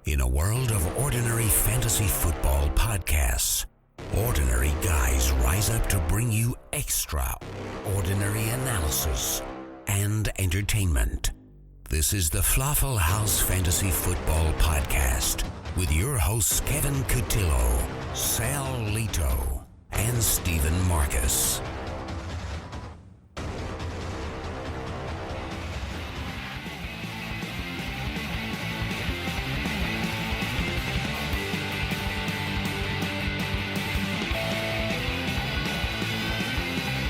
In a world of ordinary fantasy football podcasts, ordinary guys rise up to bring you extraordinary analysis and entertainment. This is the Falafel House Fantasy Football Podcast with your hosts Kevin Cotillo, Sal Lito, and Stephen Marcus.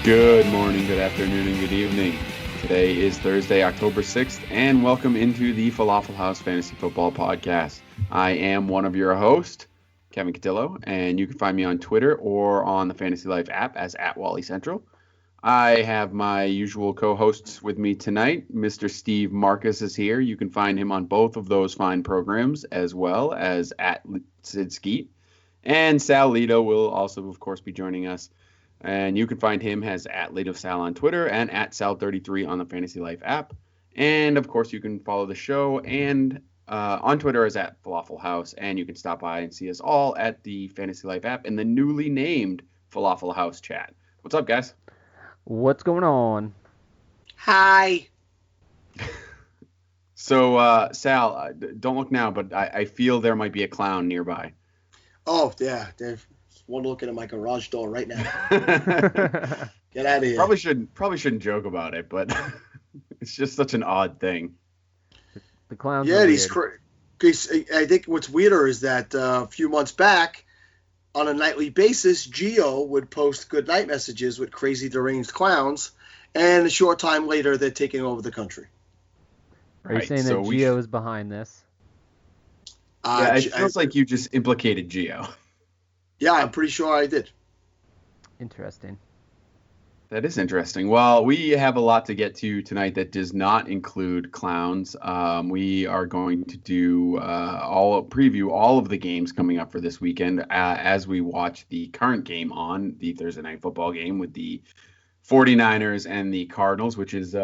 Good morning, good afternoon, and good evening. Today is Thursday, October 6th, and welcome into the Falafel House Fantasy Football Podcast. I am one of your hosts, Kevin Cotillo, and you can find me on Twitter or on the Fantasy Life app as @WallyCentral. I have my usual co-hosts with me tonight. Mr. Steve Marcus is here. You can find him on both of those fine programs, as well as @SidSkeet. And Sal Lito will also, of course, be joining us. And you can find him as @LitoSal on Twitter and @Sal33 on the Fantasy Life app. And, of course, you can follow the show and on Twitter as @Falafel House. And you can stop by and see us all at the Fantasy Life app in the newly named Falafel House chat. What's up, guys? What's going on? Hi. So, Sal, don't look now, but I feel there might be a clown nearby. Oh, yeah. There's one looking at my garage door right now. Get out of here. Probably shouldn't joke about it, but it's just such an odd thing. The clowns. Yeah, he's I think what's weirder is that a few months back, on a nightly basis, Geo would post good night messages with crazy deranged clowns, and a short time later, they're taking over the country. Are you saying that Geo is behind this? Yeah, it feels like you just implicated Geo. Yeah, I'm pretty sure I did. Interesting. That is interesting. Well, we have a lot to get to tonight that does not include clowns. We are going to do preview all of the games coming up for this weekend as we watch the current game on the Thursday Night Football game with the 49ers and the Cardinals, which is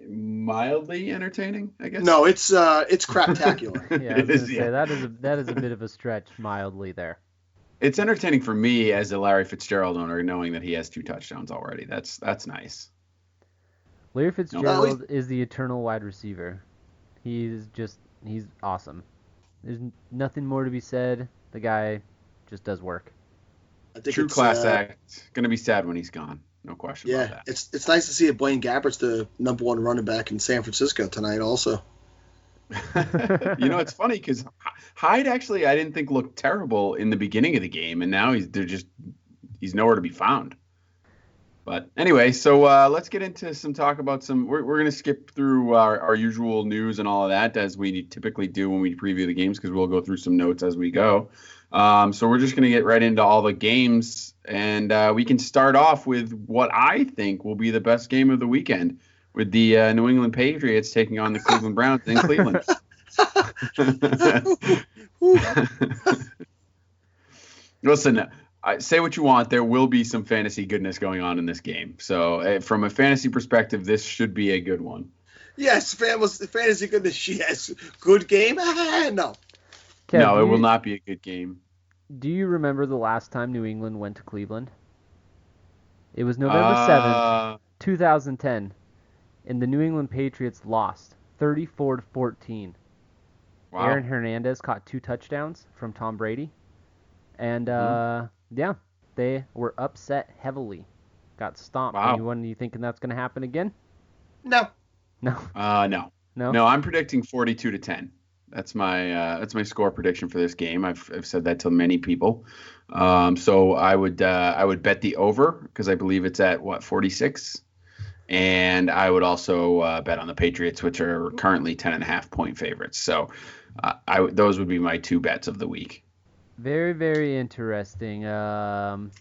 mildly entertaining, I guess. No, it's craptacular. Yeah, I was gonna say, that is a bit of a stretch, mildly there. It's entertaining for me as a Larry Fitzgerald owner, knowing that he has 2 touchdowns already. That's nice. Larry Fitzgerald is the eternal wide receiver. He's awesome. There's nothing more to be said. The guy just does work. I think True class act. Going to be sad when he's gone. No question about that. It's nice to see that Blaine Gabbert's the number 1 running back in San Francisco tonight also. It's funny because Hyde actually I didn't think looked terrible in the beginning of the game, and now he's nowhere to be found. But anyway, so let's get into some talk about we're going to skip through our usual news and all of that as we typically do when we preview the games, because we'll go through some notes as we go. So we're just going to get right into all the games, and we can start off with what I think will be the best game of the weekend, with the New England Patriots taking on the Cleveland Browns in Cleveland. Listen, say what you want. There will be some fantasy goodness going on in this game. So from a fantasy perspective, this should be a good one. Yes, fantasy goodness. Yes. Good game? No. Kev, no, it will not be a good game. Do you remember the last time New England went to Cleveland? It was November 7th, 2010. And the New England Patriots lost 34-14. Wow. Aaron Hernandez caught 2 touchdowns from Tom Brady. And, they were upset heavily. Got stomped. Wow. Anyone you thinking that's going to happen again? No. No. No, I'm predicting 42-10. That's my score prediction for this game. I've said that to many people. So I would bet the over, because I believe it's at 46. And I would also bet on the Patriots, which are currently 10.5 point favorites. So those would be my 2 bets of the week. Very, very interesting. Well,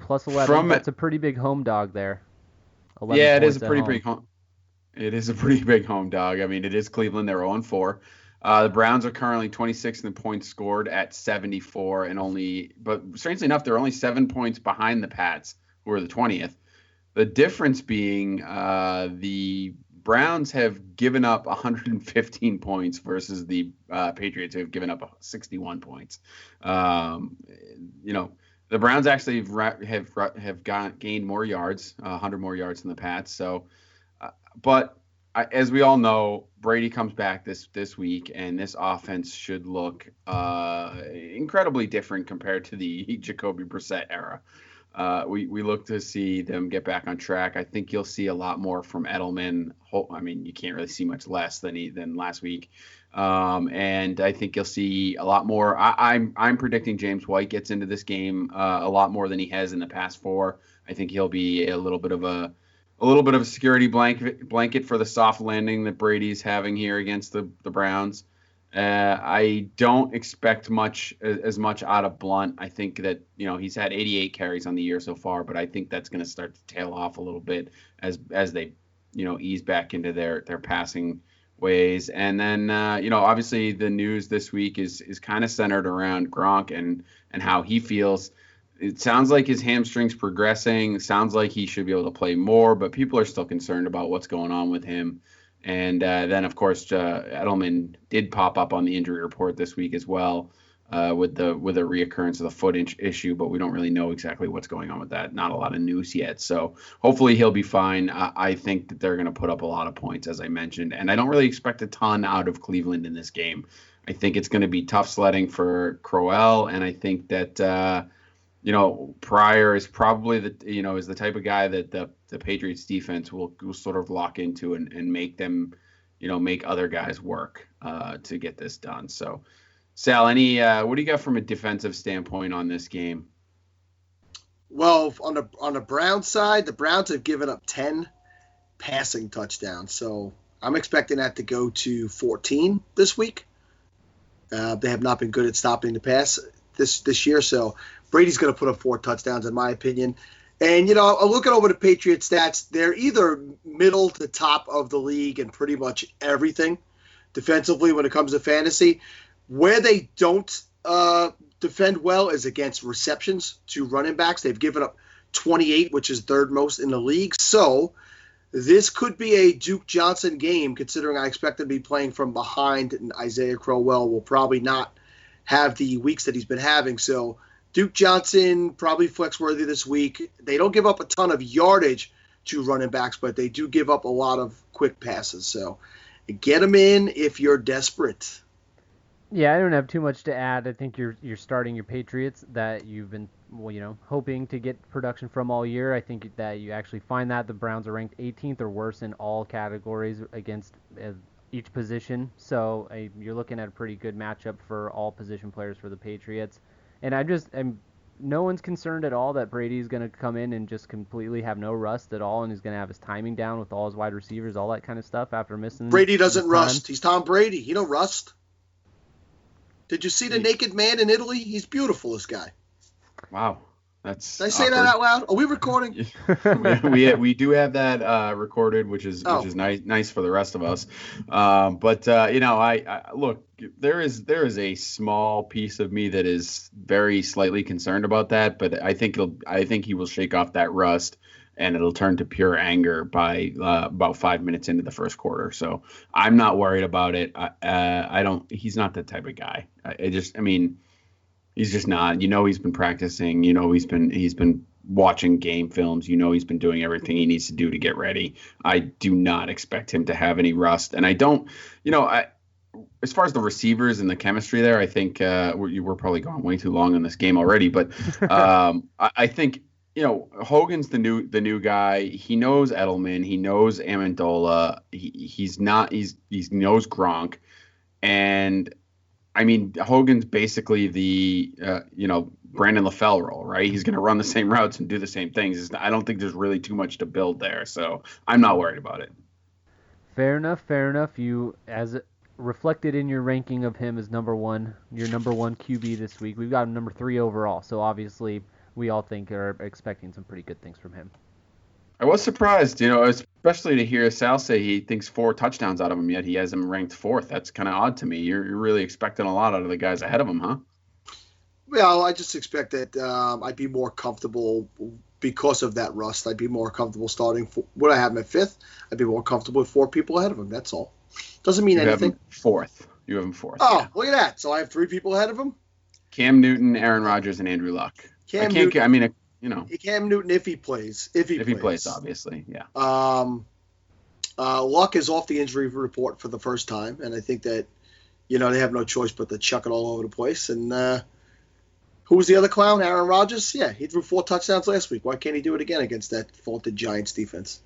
plus 11, that's a pretty big home dog there. Yeah, it is a pretty big home. It is a pretty big home dog. I mean, it is Cleveland. They're 0-4. The Browns are currently 26th in points scored at 74, but strangely enough, they're only 7 points behind the Pats, who are the 20th. The difference being the Browns have given up 115 points versus the Patriots, who have given up 61 points. The Browns actually have gained more yards, 100 more yards than the Pats. So, as we all know, Brady comes back this week, and this offense should look incredibly different compared to the Jacoby Brissett era. We look to see them get back on track. I think you'll see a lot more from Edelman. I mean, you can't really see much less than last week. And I think you'll see a lot more. I'm predicting James White gets into this game a lot more than he has in the past four. I think he'll be a little bit of a security blanket for the soft landing that Brady's having here against the Browns. I don't expect as much out of Blunt. I think that, he's had 88 carries on the year so far, but I think that's going to start to tail off a little bit as they, ease back into their passing ways. And then, obviously the news this week is kind of centered around Gronk and how he feels. It sounds like his hamstring's progressing. It sounds like he should be able to play more, but people are still concerned about what's going on with him. And then, of course, Edelman did pop up on the injury report this week as well with a reoccurrence of the foot issue, but we don't really know exactly what's going on with that. Not a lot of news yet. So hopefully he'll be fine. I think that they're going to put up a lot of points, as I mentioned, and I don't really expect a ton out of Cleveland in this game. I think it's going to be tough sledding for Crowell, and I think that Pryor is probably is the type of guy that the Patriots defense will sort of lock into and make them, make other guys work to get this done. So, Sal, what do you got from a defensive standpoint on this game? Well, on the Browns side, the Browns have given up 10 passing touchdowns. So I'm expecting that to go to 14 this week. They have not been good at stopping the pass this year, so Brady's going to put up 4 touchdowns, in my opinion. And, I'm looking over the Patriots stats. They're either middle to top of the league in pretty much everything defensively when it comes to fantasy. Where they don't defend well is against receptions to running backs. They've given up 28, which is third most in the league. So this could be a Duke Johnson game, considering I expect him to be playing from behind, and Isaiah Crowell will probably not have the weeks that he's been having. So Duke Johnson, probably flex-worthy this week. They don't give up a ton of yardage to running backs, but they do give up a lot of quick passes. So get them in if you're desperate. Yeah, I don't have too much to add. I think you're starting your Patriots that you've been hoping to get production from all year. I think that you actually find that the Browns are ranked 18th or worse in all categories against each position. So you're looking at a pretty good matchup for all position players for the Patriots. And no one's concerned at all that Brady's going to come in and just completely have no rust at all, and he's going to have his timing down with all his wide receivers, all that kind of stuff after missing. Brady doesn't rust. He's Tom Brady. He don't rust. Did you see the naked man in Italy? He's beautiful, this guy. Wow. That's Did I say that out loud? Are we recording? we do have that recorded, which is nice for the rest of us. I look, there is a small piece of me that is very slightly concerned about that, but I think he will shake off that rust, and it'll turn to pure anger by about 5 minutes into the first quarter. So I'm not worried about it. He's not that type of guy. He's just not. He's been practicing. He's been watching game films. He's been doing everything he needs to do to get ready. I do not expect him to have any rust. And I don't, as far as the receivers and the chemistry there, I think we're probably going way too long on this game already. But I think, Hogan's the new guy. He knows Edelman. He knows Amendola. He knows Gronk. And Hogan's basically the, Brandon LaFell role, right? He's going to run the same routes and do the same things. I don't think there's really too much to build there, so I'm not worried about it. Fair enough. You, as reflected in your ranking of him as your number one QB this week, we've got him number 3 overall, so obviously we all are expecting some pretty good things from him. I was surprised, especially to hear Sal say he thinks 4 touchdowns out of him, yet he has him ranked 4th. That's kind of odd to me. You're really expecting a lot out of the guys ahead of him, huh? Well, I just expect that I'd be more comfortable because of that rust. I'd be more comfortable starting. Would I have him at 5th? I'd be more comfortable with 4 people ahead of him. That's all. Doesn't mean anything. You have him 4th. Oh, yeah. Look at that. So I have 3 people ahead of him? Cam Newton, Aaron Rodgers, and Andrew Luck. Cam Newton, if he plays. If he plays, obviously, yeah. Luck is off the injury report for the first time, and I think that, they have no choice but to chuck it all over the place. And who was the other clown? Aaron Rodgers? Yeah, he threw 4 touchdowns last week. Why can't he do it again against that faulted Giants defense?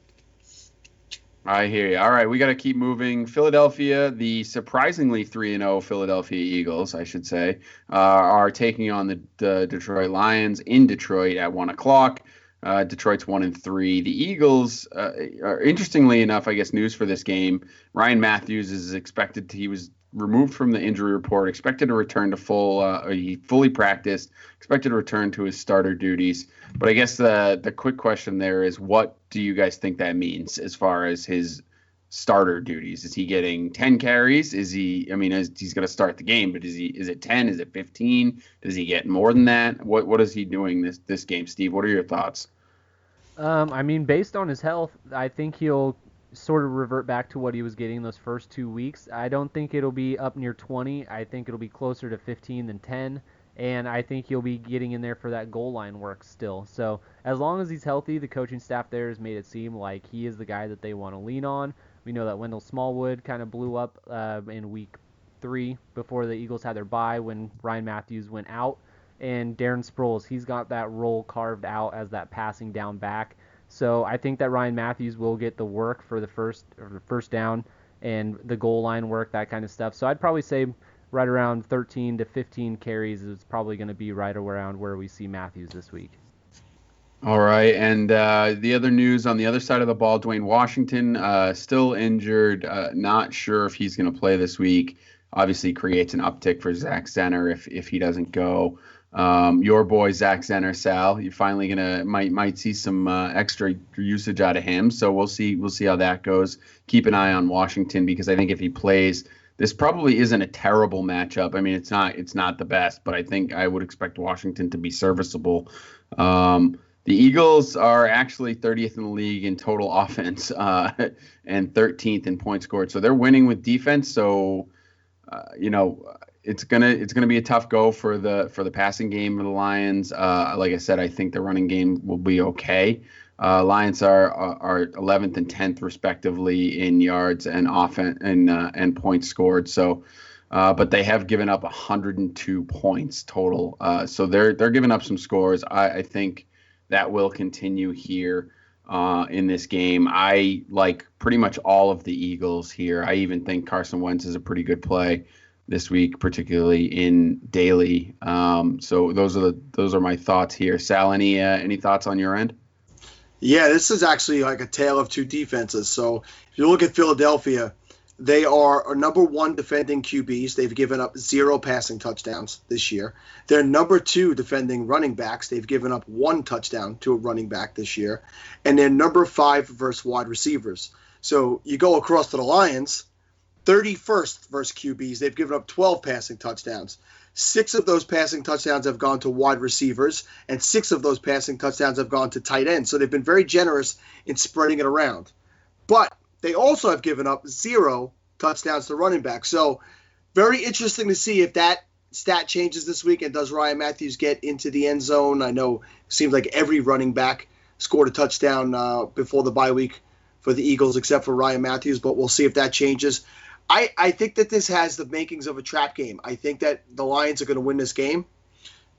I hear you. All right, we got to keep moving. Philadelphia, the surprisingly 3-0 Philadelphia Eagles, I should say, are taking on the Detroit Lions in Detroit at 1 o'clock. Detroit's 1-3. The Eagles, are, interestingly enough, I guess news for this game, Ryan Matthews is expected he was removed from the injury report, expected to return to he fully practiced, expected to return to his starter duties. But I guess the quick question there is, what do you guys think that means as far as his starter duties? Is he getting 10 carries? He's going to start the game, but is it 10? Is it 15? Does he get more than that? What is he doing this game, Steve? What are your thoughts? Based on his health, I think he'll sort of revert back to what he was getting those first 2 weeks. I don't think it'll be up near 20. I think it'll be closer to 15 than 10. And I think he'll be getting in there for that goal line work still. So as long as he's healthy, the coaching staff there has made it seem like he is the guy that they want to lean on. We know that Wendell Smallwood kind of blew up in week 3 before the Eagles had their bye when Ryan Matthews went out. And Darren Sproles, he's got that role carved out as that passing down back. So I think that Ryan Matthews will get the work for the first down and the goal line work, that kind of stuff. So I'd probably say right around 13 to 15 carries is probably going to be right around where we see Matthews this week. All right, and the other news on the other side of the ball, Dwayne Washington, still injured, not sure if he's going to play this week. Obviously creates an uptick for Zach Zenner if he doesn't go. Your boy Zach Zenner, Sal, you're finally might see some extra usage out of him. So we'll see how that goes. Keep an eye on Washington, because I think if he plays, this probably isn't a terrible matchup. I mean, it's not the best, but I think I would expect Washington to be serviceable. The Eagles are actually 30th in the league in total offense and 13th in points scored. So they're winning with defense. So it's gonna be a tough go for the passing game of the Lions. Like I said, I think the running game will be okay. Lions are 11th and 10th respectively in yards and offense and points scored. So, but they have given up 102 points total. So they're giving up some scores. I think that will continue here in this game. I like pretty much all of the Eagles here. I even think Carson Wentz is a pretty good play this week, particularly in daily. So those are my thoughts here. Sal, any thoughts on your end? Yeah, this is actually like a tale of two defenses. So if you look at Philadelphia, they are number 1 defending QBs. They've given up 0 passing touchdowns this year. They're number 2 defending running backs. They've given up 1 touchdown to a running back this year. And they're number 5 versus wide receivers. So you go across to the Lions, 31st versus QBs. They've given up 12 passing touchdowns. 6 of those passing touchdowns have gone to wide receivers, and 6 of those passing touchdowns have gone to tight ends. So they've been very generous in spreading it around. But they also have given up 0 touchdowns to running back. So very interesting to see if that stat changes this week, and does Ryan Matthews get into the end zone. I know it seems like every running back scored a touchdown before the bye week for the Eagles except for Ryan Matthews, but we'll see if that changes. I think that this has the makings of a trap game. I think that the Lions are going to win this game.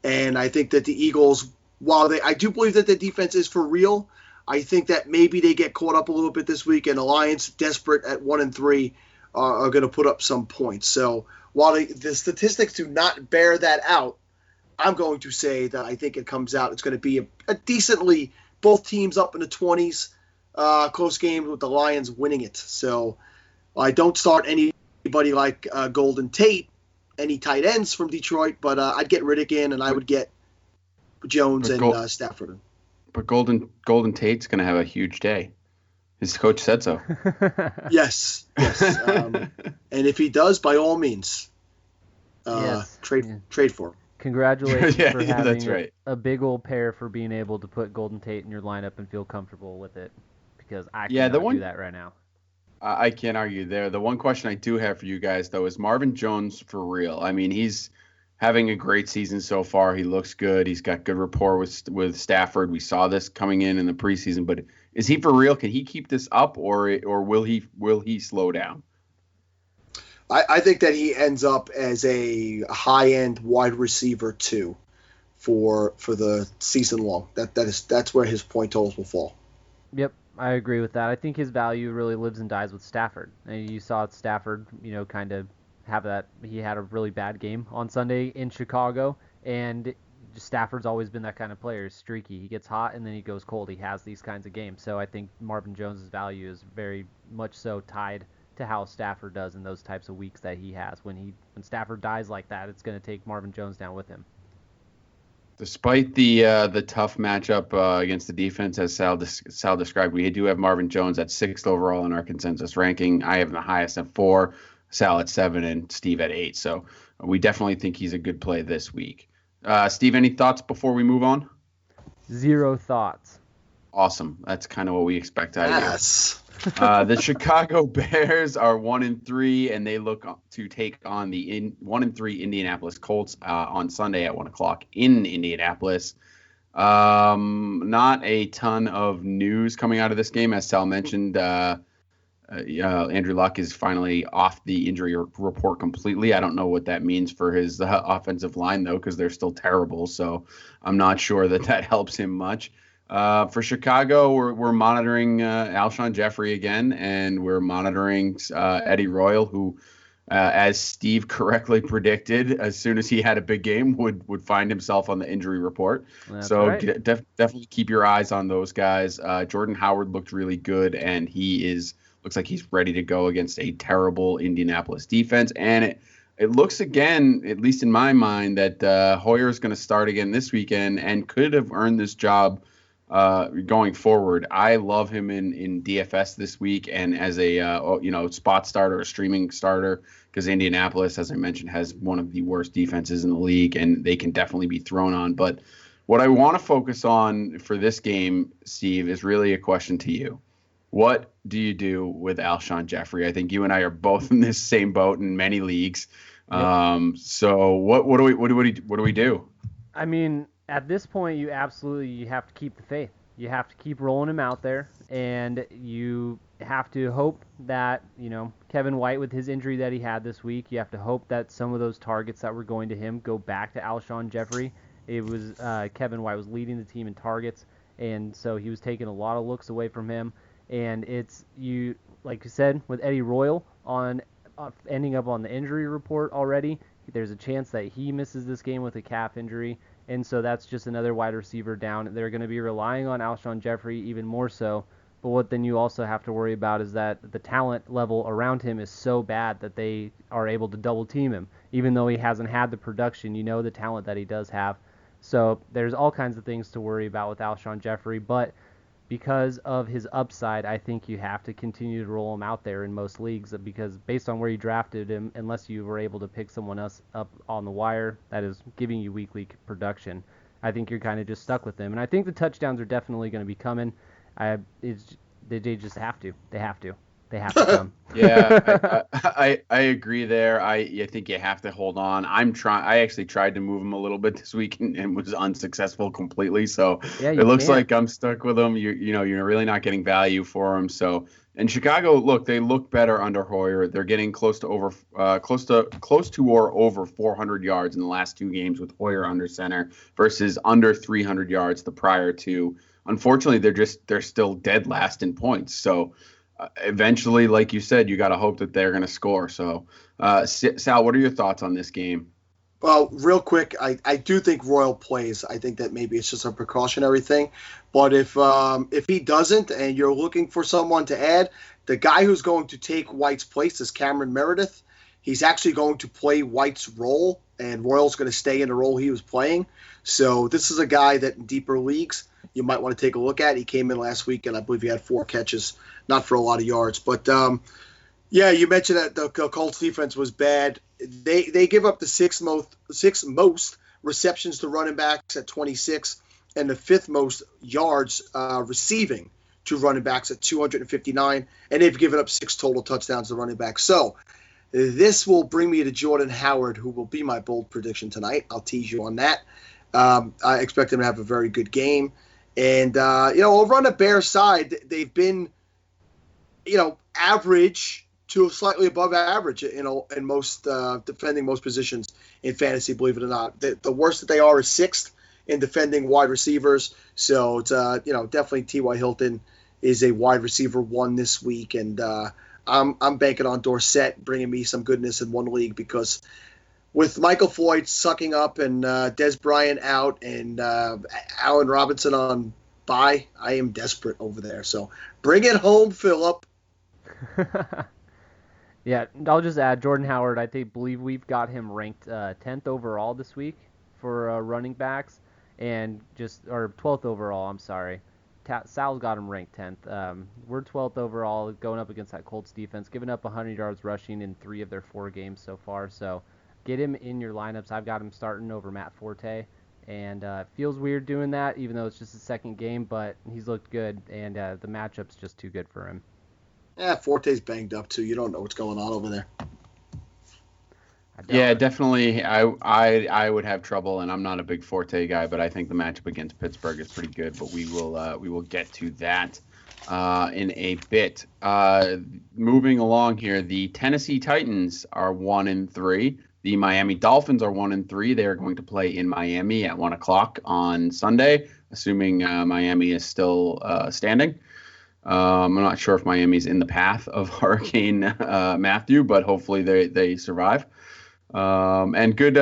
And I think that the Eagles, while I do believe that the defense is for real, I think that maybe they get caught up a little bit this week, and the Lions, desperate at 1-3, are going to put up some points. So while the statistics do not bear that out, I'm going to say that I think it comes out. It's going to be a decently, both teams up in the 20s, close game with the Lions winning it. So I don't start anybody like Golden Tate, any tight ends from Detroit, but I'd get Riddick in, and I would get Jones and Stafford. But Golden Tate's going to have a huge day. His coach said so. Yes. And if he does, by all means, trade for him. Congratulations Yeah, for yeah, having that's right. a big old pair for being able to put Golden Tate in your lineup and feel comfortable with it, because I Yeah, cannot do that right now. I can't argue there. The one question I do have for you guys, though, is Marvin Jones for real? I mean, he's having a great season so far. He looks good. He's got good rapport with Stafford. We saw this coming in the preseason, but is he for real? Can he keep this up, or will he slow down? I think that he ends up as a high-end wide receiver too for the season long. That's where his point totals will fall. Yep, I agree with that. I think his value really lives and dies with Stafford. And you saw Stafford, kind of have that. He had a really bad game on Sunday in Chicago, and Stafford's always been that kind of player. He's streaky. He gets hot and then he goes cold. He has these kinds of games. So I think Marvin Jones' value is very much so tied to how Stafford does in those types of weeks that he has. When Stafford dies like that, it's going to take Marvin Jones down with him. Despite the tough matchup against the defense, as Sal described, we do have Marvin Jones at 6th overall in our consensus ranking. I have him the highest at 4, Sal at 7, and Steve at 8. So we definitely think he's a good play this week. Steve, any thoughts before we move on? Zero thoughts. Awesome. That's kind of what we expect out of you. Yes. The Chicago Bears are 1-3, and they look to take on the 1-3 Indianapolis Colts on Sunday at 1:00 in Indianapolis. Not a ton of news coming out of this game, as Sal mentioned. Andrew Luck is finally off the injury report completely. I don't know what that means for his offensive line, though, because they're still terrible. So I'm not sure that helps him much. For Chicago, we're monitoring Alshon Jeffrey again, and we're monitoring Eddie Royal, who, as Steve correctly predicted, as soon as he had a big game, would find himself on the injury report. That's so right. Definitely keep your eyes on those guys. Jordan Howard looked really good, and looks like he's ready to go against a terrible Indianapolis defense. And it looks again, at least in my mind, that Hoyer is going to start again this weekend and could have earned this job going forward. I love him in DFS this week and as a spot starter, a streaming starter, because Indianapolis, as I mentioned, has one of the worst defenses in the league, and they can definitely be thrown on. But what I want to focus on for this game, Steve, is really a question to you. What do you do with Alshon Jeffrey? I think you and I are both in this same boat in many leagues. Yep. So what do we do? I mean, at this point, you have to keep the faith. You have to keep rolling him out there, and you have to hope that, Kevin White, with his injury that he had this week, you have to hope that some of those targets that were going to him go back to Alshon Jeffrey. It was Kevin White was leading the team in targets, and so he was taking a lot of looks away from him. And it's like you said, with Eddie Royal ending up on the injury report already, there's a chance that he misses this game with a calf injury. And so that's just another wide receiver down. They're going to be relying on Alshon Jeffrey even more so. But what then you also have to worry about is that the talent level around him is so bad that they are able to double team him. Even though he hasn't had the production, the talent that he does have. So there's all kinds of things to worry about with Alshon Jeffrey. But because of his upside, I think you have to continue to roll him out there in most leagues, because based on where you drafted him, unless you were able to pick someone else up on the wire that is giving you weekly production, I think you're kind of just stuck with him. And I think the touchdowns are definitely going to be coming. They just have to. They have to come. Yeah, I agree there. I think you have to hold on. I actually tried to move him a little bit this week and was unsuccessful completely. So it looks like I'm stuck with him. You're really not getting value for him. So in Chicago, they look better under Hoyer. They're getting close to or over 400 yards in the last 2 games with Hoyer under center versus under 300 yards the prior 2. Unfortunately, they're still dead last in points. So eventually, like you said, you got to hope that they're going to score. So, Sal, what are your thoughts on this game? Well, real quick, I do think Royal plays. I think that maybe it's just a precautionary thing. But if he doesn't and you're looking for someone to add, the guy who's going to take White's place is Cameron Meredith. He's actually going to play White's role, and Royal's going to stay in the role he was playing. So this is a guy that in deeper leagues you might want to take a look at. He came in last week, and I believe he had 4 catches, not for a lot of yards. But, you mentioned that the Colts defense was bad. They give up the sixth most receptions to running backs at 26, and the 5th most yards receiving to running backs at 259, and they've given up 6 total touchdowns to running backs. So this will bring me to Jordan Howard, who will be my bold prediction tonight. I'll tease you on that. I expect him to have a very good game. And, over on the Bears side, they've been, average to slightly above average, in most defending most positions in fantasy, believe it or not. The worst that they are is 6th in defending wide receivers. So it's, definitely T.Y. Hilton is a wide receiver 1 this week. And I'm banking on Dorsett bringing me some goodness in one league, because with Michael Floyd sucking up and Des Bryant out and Allen Robinson on bye, I am desperate over there. So bring it home, Phillip. Yeah, I'll just add Jordan Howard. I believe we've got him ranked 10th overall this week for running backs, or 12th overall. I'm sorry. Sal's got him ranked 10th. We're 12th overall, going up against that Colts defense, giving up 100 yards rushing in 3 of their 4 games so far. So get him in your lineups. I've got him starting over Matt Forte, and it feels weird doing that, even though it's just his 2nd game, but he's looked good, and the matchup's just too good for him. Yeah, Forte's banged up too. You don't know what's going on over there. Yeah, definitely. I would have trouble, and I'm not a big Forte guy, but I think the matchup against Pittsburgh is pretty good. But we will get to that in a bit. Moving along here, the Tennessee Titans are 1-3. The Miami Dolphins are 1-3. They are going to play in Miami at 1:00 on Sunday, assuming Miami is still standing. I'm not sure if Miami's in the path of Hurricane Matthew, but hopefully they survive. And good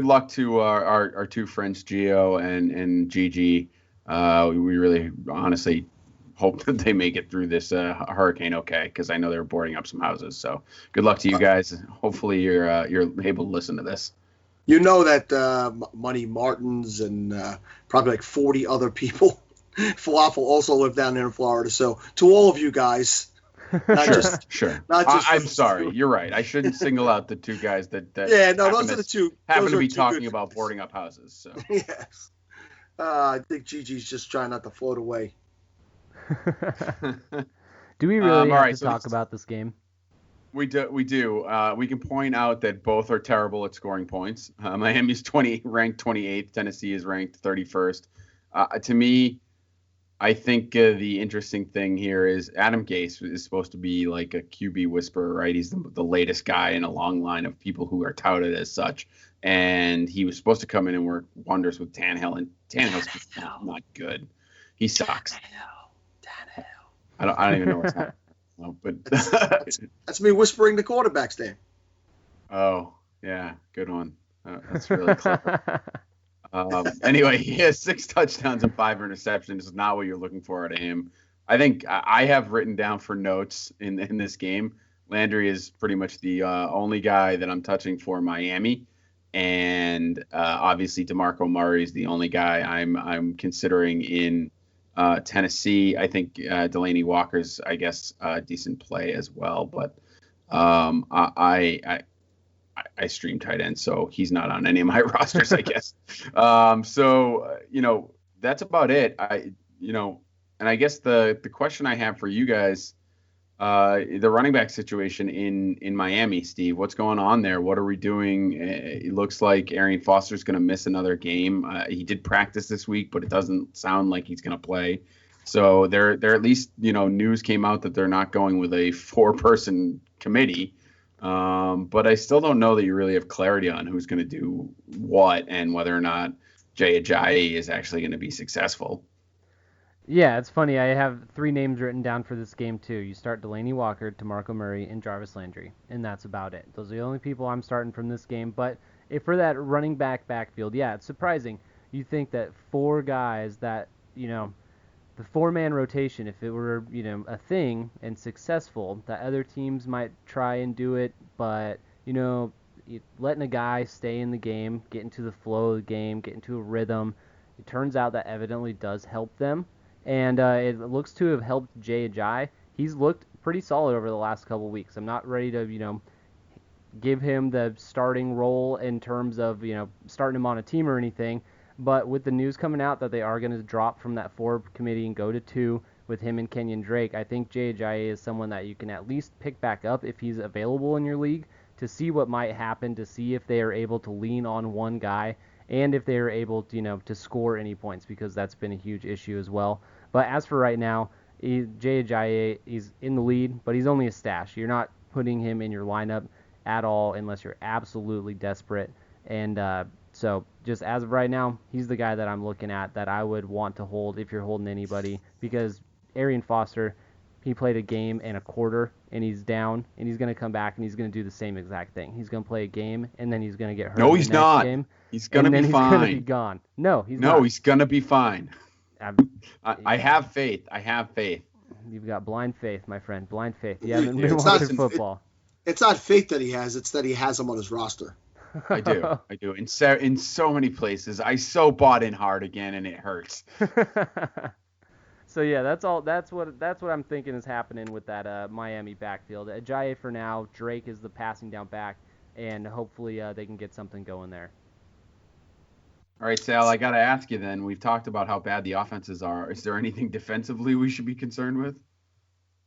luck to our 2 friends, Gio and Gigi. We really honestly hope that they make it through this hurricane okay, because I know they're boarding up some houses. So good luck to you guys. Hopefully you're able to listen to this. You know that Money Martins and probably like 40 other people, Falafel, also live down there in Florida. So to all of you guys, Sure. I'm sorry. You're right. I shouldn't single out the 2 guys that those are the 2 happen to be talking about boarding up houses. So yes, I think Gigi's just trying not to float away. Do we really have to talk about this game? We do. We can point out that both are terrible at scoring points. Miami's ranked 28th. Tennessee is ranked 31st. To me, I think the interesting thing here is Adam Gase is supposed to be like a QB whisperer, right? He's the latest guy in a long line of people who are touted as such. And he was supposed to come in and work wonders with Tannehill, and Tannehill's not good. He sucks. Tannehill. I don't even know what's happening. No, but that's me whispering the quarterback's name. Oh, yeah, good one. That's really clever. Anyway, he has 6 touchdowns and 5 interceptions. It's not what you're looking for out of him. I think I have written down for notes in this game, Landry is pretty much the only guy that I'm touching for Miami. And obviously DeMarco Murray is the only guy I'm considering in Tennessee. I think Delanie Walker's, I guess, a decent play as well. But I stream tight end, so he's not on any of my rosters, I guess. So that's about it. And I guess the question I have for you guys, the running back situation in Miami, Steve, what's going on there? What are we doing? It looks like Arian Foster's going to miss another game. He did practice this week, but it doesn't sound like he's going to play. So there at least, news came out that they're not going with a 4-person committee. But I still don't know that you really have clarity on who's going to do what and whether or not Jay Ajayi is actually going to be successful. Yeah, it's funny. I have 3 names written down for this game, too. You start Delanie Walker, DeMarco Murray, and Jarvis Landry, and that's about it. Those are the only people I'm starting from this game. But for that running backfield, yeah, it's surprising. You think that 4 guys that, the 4-man rotation, if it were, a thing and successful, that other teams might try and do it, but, letting a guy stay in the game, get into the flow of the game, get into a rhythm, it turns out that evidently does help them. And it looks to have helped Jay Ajayi. He's looked pretty solid over the last couple of weeks. I'm not ready to, give him the starting role in terms of, starting him on a team or anything. But with the news coming out that they are going to drop from that 4 committee and go to 2 with him and Kenyon Drake, I think Jay Ajayi is someone that you can at least pick back up if he's available in your league to see what might happen, to see if they are able to lean on one guy and if they are able to, to score any points, because that's been a huge issue as well. But as for right now, Jay Ajayi, he's in the lead, but he's only a stash. You're not putting him in your lineup at all unless you're absolutely desperate. And so just as of right now, he's the guy that I'm looking at that I would want to hold if you're holding anybody, because Arian Foster, he played a game and a quarter and he's down, and he's going to come back and he's going to do the same exact thing. He's going to play a game and then he's going to get hurt. No, he's not. Game, he's going to be fine. He's going to be gone. No, he's not. No, he's going to be fine. I have faith. I have faith. You've got blind faith, my friend. Blind faith. You haven't been watching football. It's not faith that he has. It's that he has him on his roster. I do. In so many places. I so bought in hard again, and it hurts. So yeah, that's all. That's what I'm thinking is happening with that Miami backfield. Ajayi for now. Drake is the passing down back, and hopefully they can get something going there. All right, Sal, I got to ask you then. We've talked about how bad the offenses are. Is there anything defensively we should be concerned with?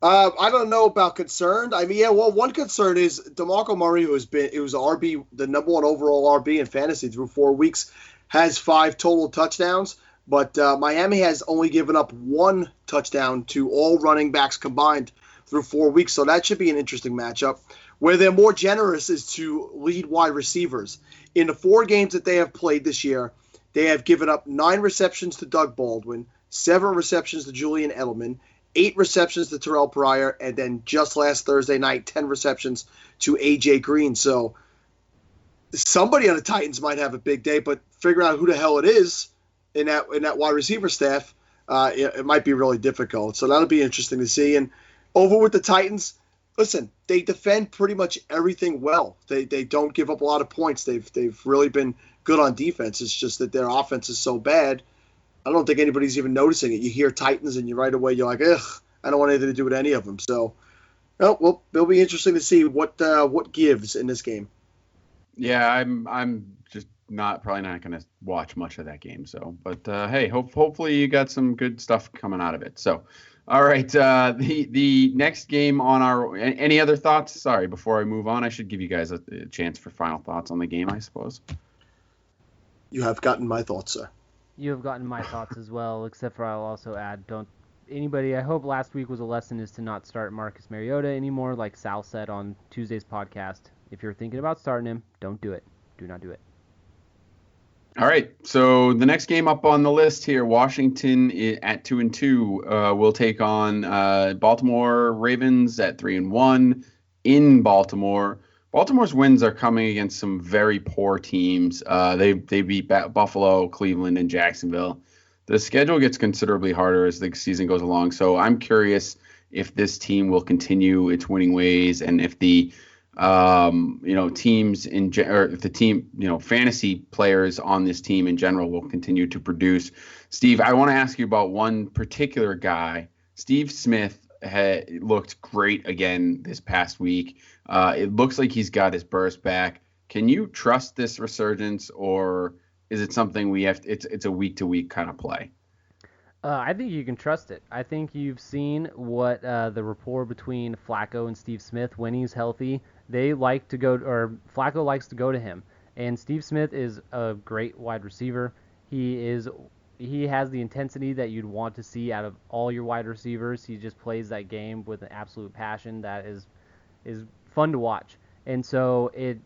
I don't know about concerned. I mean, yeah, well, one concern is DeMarco Murray, who was RB, the number 1 overall RB in fantasy through 4 weeks, has 5 total touchdowns. But Miami has only given up 1 touchdown to all running backs combined through 4 weeks. So that should be an interesting matchup. Where they're more generous is to lead wide receivers. In the 4 games that they have played this year, they have given up 9 receptions to Doug Baldwin, 7 receptions to Julian Edelman, 8 receptions to Terrell Pryor, and then just last Thursday night, 10 receptions to A.J. Green. So somebody on the Titans might have a big day, but figuring out who the hell it is in that wide receiver staff, it might be really difficult. So that'll be interesting to see. And over with the Titans, listen, they defend pretty much everything well. They don't give up a lot of points. They've really been good on defense. It's just that their offense is so bad. I don't think anybody's even noticing it. You hear Titans and right away you're like, ugh, I don't want anything to do with any of them. So, well, it'll be interesting to see what gives in this game. Yeah, I'm just probably not going to watch much of that game. So, but hey, hopefully you got some good stuff coming out of it. So, all right, the next game on any other thoughts? Sorry, before I move on, I should give you guys a chance for final thoughts on the game, I suppose. You have gotten my thoughts, sir. You have gotten my thoughts as well, except for I'll also add, I hope last week was a lesson is to not start Marcus Mariota anymore, like Sal said on Tuesday's podcast. If you're thinking about starting him, don't do it. Do not do it. All right, so the next game up on the list here, Washington at 2-2 will take on Baltimore Ravens at 3-1 in Baltimore. Baltimore's wins are coming against some very poor teams. They beat Buffalo, Cleveland, and Jacksonville. The schedule gets considerably harder as the season goes along. So I'm curious if this team will continue its winning ways, and if the teams if the team, fantasy players on this team in general will continue to produce. Steve, I want to ask you about one particular guy. Steve Smith looked great again this past week. It looks like he's got his burst back. Can you trust this resurgence, or is it something it's a week-to-week kind of play? I think you can trust it. I think you've seen what the rapport between Flacco and Steve Smith when he's healthy. Flacco likes to go to him. And Steve Smith is a great wide receiver. He has the intensity that you'd want to see out of all your wide receivers. He just plays that game with an absolute passion that is fun to watch. And so it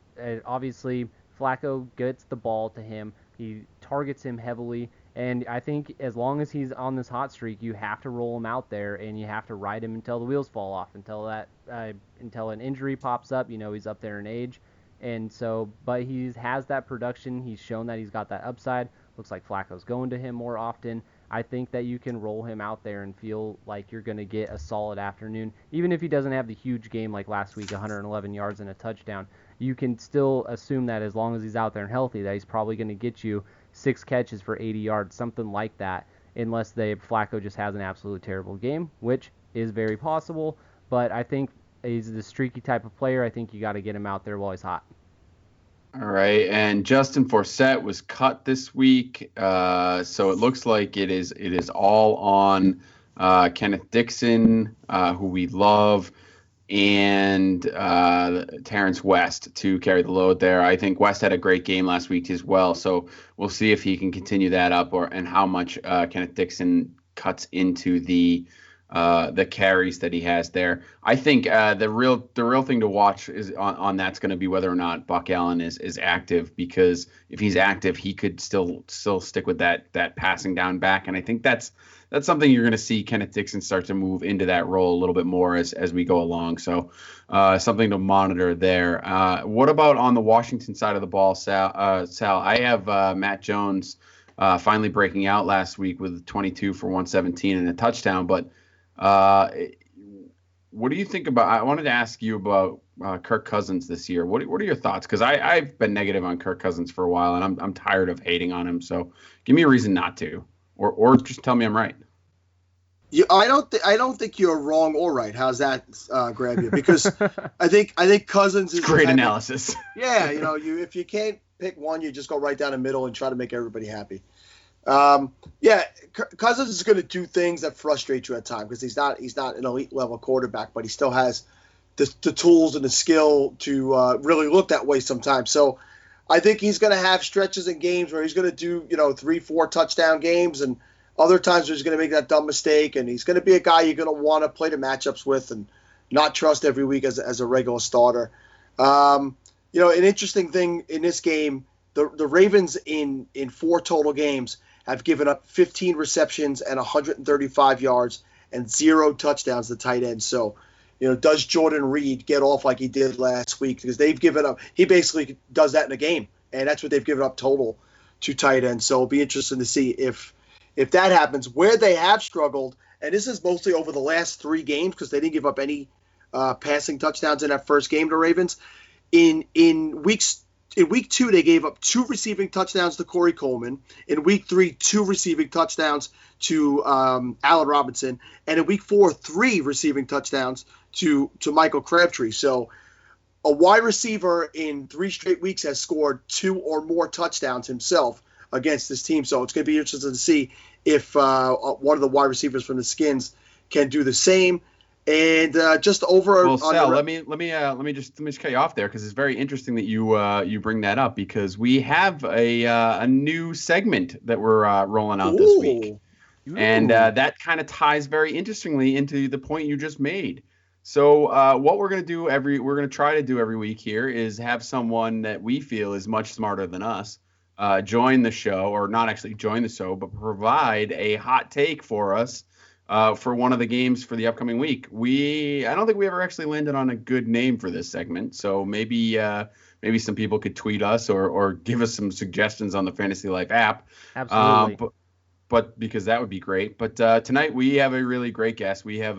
obviously Flacco gets the ball to him. He targets him heavily. And I think as long as he's on this hot streak, you have to roll him out there and you have to ride him until the wheels fall off, until an injury pops up. He's up there in age. And so, but he has that production. He's shown that he's got that upside. Looks like Flacco's going to him more often. I think that you can roll him out there and feel like you're going to get a solid afternoon. Even if he doesn't have the huge game like last week, 111 yards and a touchdown, you can still assume that as long as he's out there and healthy, that he's probably going to get you 6 catches for 80 yards, something like that, unless Flacco just has an absolute terrible game, which is very possible. But I think He's the streaky type of player. I think you got to get him out there while he's hot. All right, and Justin Forsett was cut this week, so it looks like it is all on Kenneth Dixon, who we love, and Terrence West to carry the load there. I think West had a great game last week as well, so we'll see if he can continue that up and how much Kenneth Dixon cuts into the carries that he has there. I think the real thing to watch is on that's going to be whether or not Buck Allen is active, because if he's active, he could still stick with that passing down back, and I think that's something you're going to see Kenneth Dixon start to move into that role a little bit more as we go along. So something to monitor there. What about on the Washington side of the ball, Sal? I have Matt Jones finally breaking out last week with 22 for 117 and a touchdown. But what do you think about? I wanted to ask you about Kirk Cousins this year. What are your thoughts? Because I've been negative on Kirk Cousins for a while, and I'm tired of hating on him. So give me a reason not to. Or just tell me I'm right. I don't think you're wrong or right. How's that grab you? Because I think Cousins is great analysis. Yeah, if you can't pick one, you just go right down the middle and try to make everybody happy. Cousins is going to do things that frustrate you at times because he's not an elite level quarterback, but he still has the tools and the skill to really look that way sometimes. So I think he's going to have stretches in games where he's going to do, 3-4 touchdown games, and other times where he's going to make that dumb mistake. And he's going to be a guy you're going to want to play the matchups with and not trust every week as a regular starter. An interesting thing in this game, the Ravens in 4 total games have given up 15 receptions and 135 yards and 0 touchdowns to tight ends. So, does Jordan Reed get off like he did last week? Because they've given up – he basically does that in a game, and that's what they've given up total to tight ends. So it'll be interesting to see if that happens. Where they have struggled, and this is mostly over the last 3 games because they didn't give up any passing touchdowns in that first game to Ravens. In week 2, they gave up 2 receiving touchdowns to Corey Coleman. In week 3, 2 receiving touchdowns to Allen Robinson. And in week 4, 3 receiving touchdowns to Michael Crabtree. So a wide receiver in 3 straight weeks has scored 2 or more touchdowns himself against this team. So it's going to be interesting to see if one of the wide receivers from the Skins can do the same. And just over. Well, Sal, let me just cut you off there because it's very interesting that you bring that up because we have a new segment that we're rolling out this week, and that kind of ties very interestingly into the point you just made. So what we're gonna try to do every week here is have someone that we feel is much smarter than us join the show, or not actually join the show, but provide a hot take for us. For one of the games for the upcoming week. I don't think we ever actually landed on a good name for this segment. So maybe some people could tweet us or give us some suggestions on the Fantasy Life app. Absolutely. But because that would be great. But tonight we have a really great guest. We have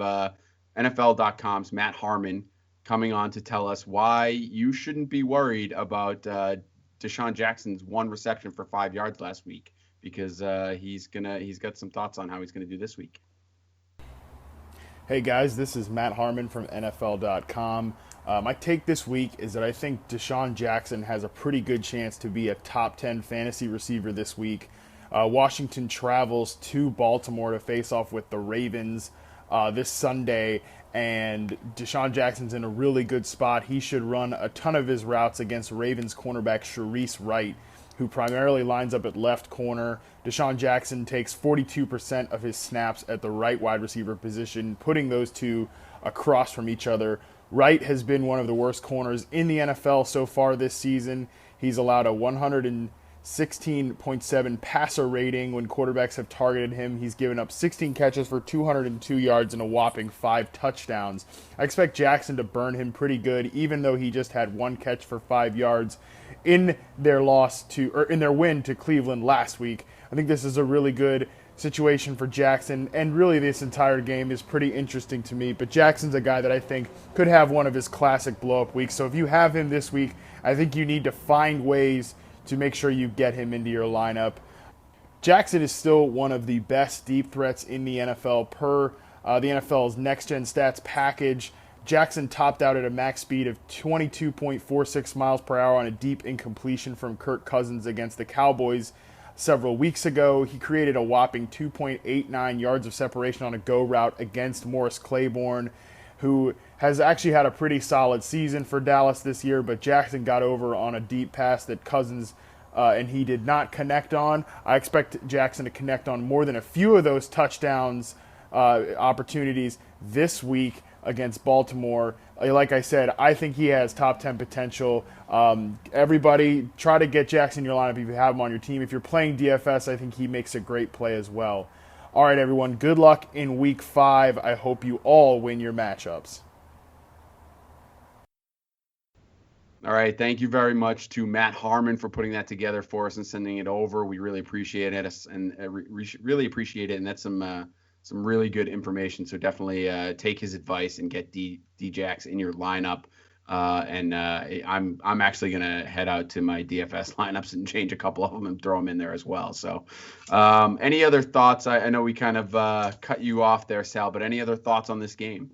NFL.com's Matt Harmon coming on to tell us why you shouldn't be worried about Deshaun Jackson's 1 reception for 5 yards last week, because he's got some thoughts on how he's gonna do this week. Hey guys, this is Matt Harmon from NFL.com. My take this week is that I think Deshaun Jackson has a pretty good chance to be a top 10 fantasy receiver this week. Washington travels to Baltimore to face off with the Ravens this Sunday, and Deshaun Jackson's in a really good spot. He should run a ton of his routes against Ravens cornerback Sharice Wright, who primarily lines up at left corner. Deshaun Jackson takes 42% of his snaps at the right wide receiver position, putting those two across from each other. Wright has been one of the worst corners in the NFL so far this season. He's allowed a 116.7 passer rating when quarterbacks have targeted him. He's given up 16 catches for 202 yards and a whopping 5 touchdowns. I expect Jackson to burn him pretty good, even though he just had 1 catch for 5 yards in their win to Cleveland last week. I think this is a really good situation for Jackson, and really this entire game is pretty interesting to me. But Jackson's a guy that I think could have one of his classic blow-up weeks. So if you have him this week, I think you need to find ways to make sure you get him into your lineup. Jackson is still one of the best deep threats in the NFL per the NFL's Next Gen Stats package. Jackson topped out at a max speed of 22.46 miles per hour on a deep incompletion from Kirk Cousins against the Cowboys several weeks ago. He created a whopping 2.89 yards of separation on a go route against Morris Claiborne, who has actually had a pretty solid season for Dallas this year, but Jackson got over on a deep pass that Cousins and he did not connect on. I expect Jackson to connect on more than a few of those touchdowns opportunities this week against Baltimore. Like I said, I think he has top 10 potential. Everybody, try to get Jackson in your lineup if you have him on your team. If you're playing DFS, I think he makes a great play as well. All right, everyone, good luck in Week 5. I hope you all win your matchups. All right, thank you very much to Matt Harmon for putting that together for us and sending it over. We really appreciate it, and really appreciate it. And that's some really good information. So definitely take his advice and get D-Jax in your lineup. I'm actually gonna head out to my DFS lineups and change a couple of them and throw them in there as well. So, any other thoughts? I know we kind of cut you off there, Sal, but any other thoughts on this game?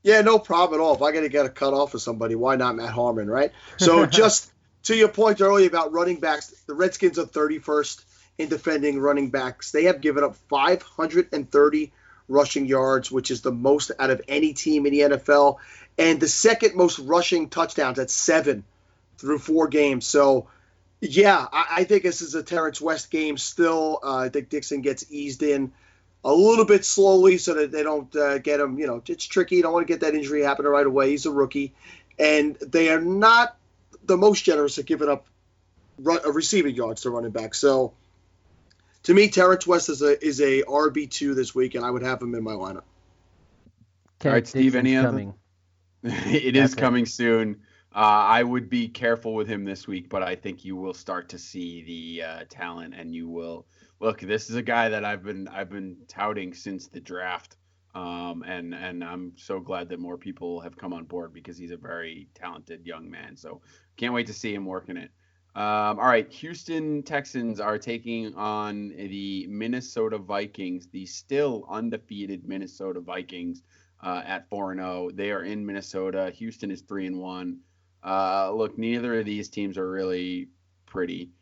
Yeah, no problem at all. If I got to get a cut off of somebody, why not Matt Harmon, right? So just to your point earlier about running backs, the Redskins are 31st in defending running backs. They have given up 530 rushing yards, which is the most out of any team in the NFL, and the second most rushing touchdowns at 7 through 4 games. So, yeah, I think this is a Terrence West game still. I think Dixon gets eased in a little bit slowly so that they don't get him. You know, it's tricky. You don't want to get that injury happening right away. He's a rookie. And they are not the most generous at giving up receiving yards to running back. So, to me, Terrence West is a RB2 this week, and I would have him in my lineup. All right, Steve, any other? It is coming soon. I would be careful with him this week, but I think you will start to see the talent, and you will look. This is a guy that I've been touting since the draft, and I'm so glad that more people have come on board because he's a very talented young man. So can't wait to see him working it. All right, Houston Texans are taking on the Minnesota Vikings, the still undefeated Minnesota Vikings at 4-0. They are in Minnesota. Houston is 3-1. Look, neither of these teams are really pretty.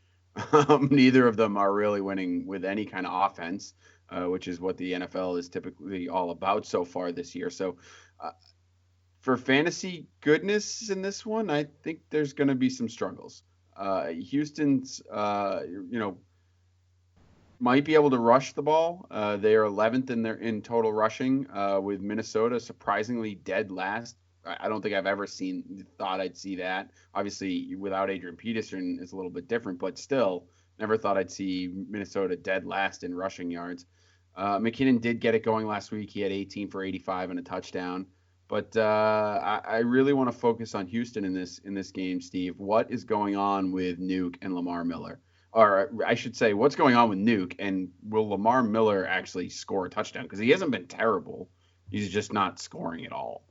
Neither of them are really winning with any kind of offense, which is what the NFL is typically all about so far this year. So for fantasy goodness in this one, I think there's going to be some struggles. Houston's, might be able to rush the ball. They are 11th in total rushing, with Minnesota surprisingly dead last. I don't think I've ever thought I'd see that. Obviously, without Adrian Peterson, it's a little bit different, but still, never thought I'd see Minnesota dead last in rushing yards. McKinnon did get it going last week. He had 18 for 85 and a touchdown. But I really want to focus on Houston in this game, Steve. What is going on with Nuke and Lamar Miller? Or I should say, what's going on with Nuke, and will Lamar Miller actually score a touchdown? Because he hasn't been terrible. He's just not scoring at all.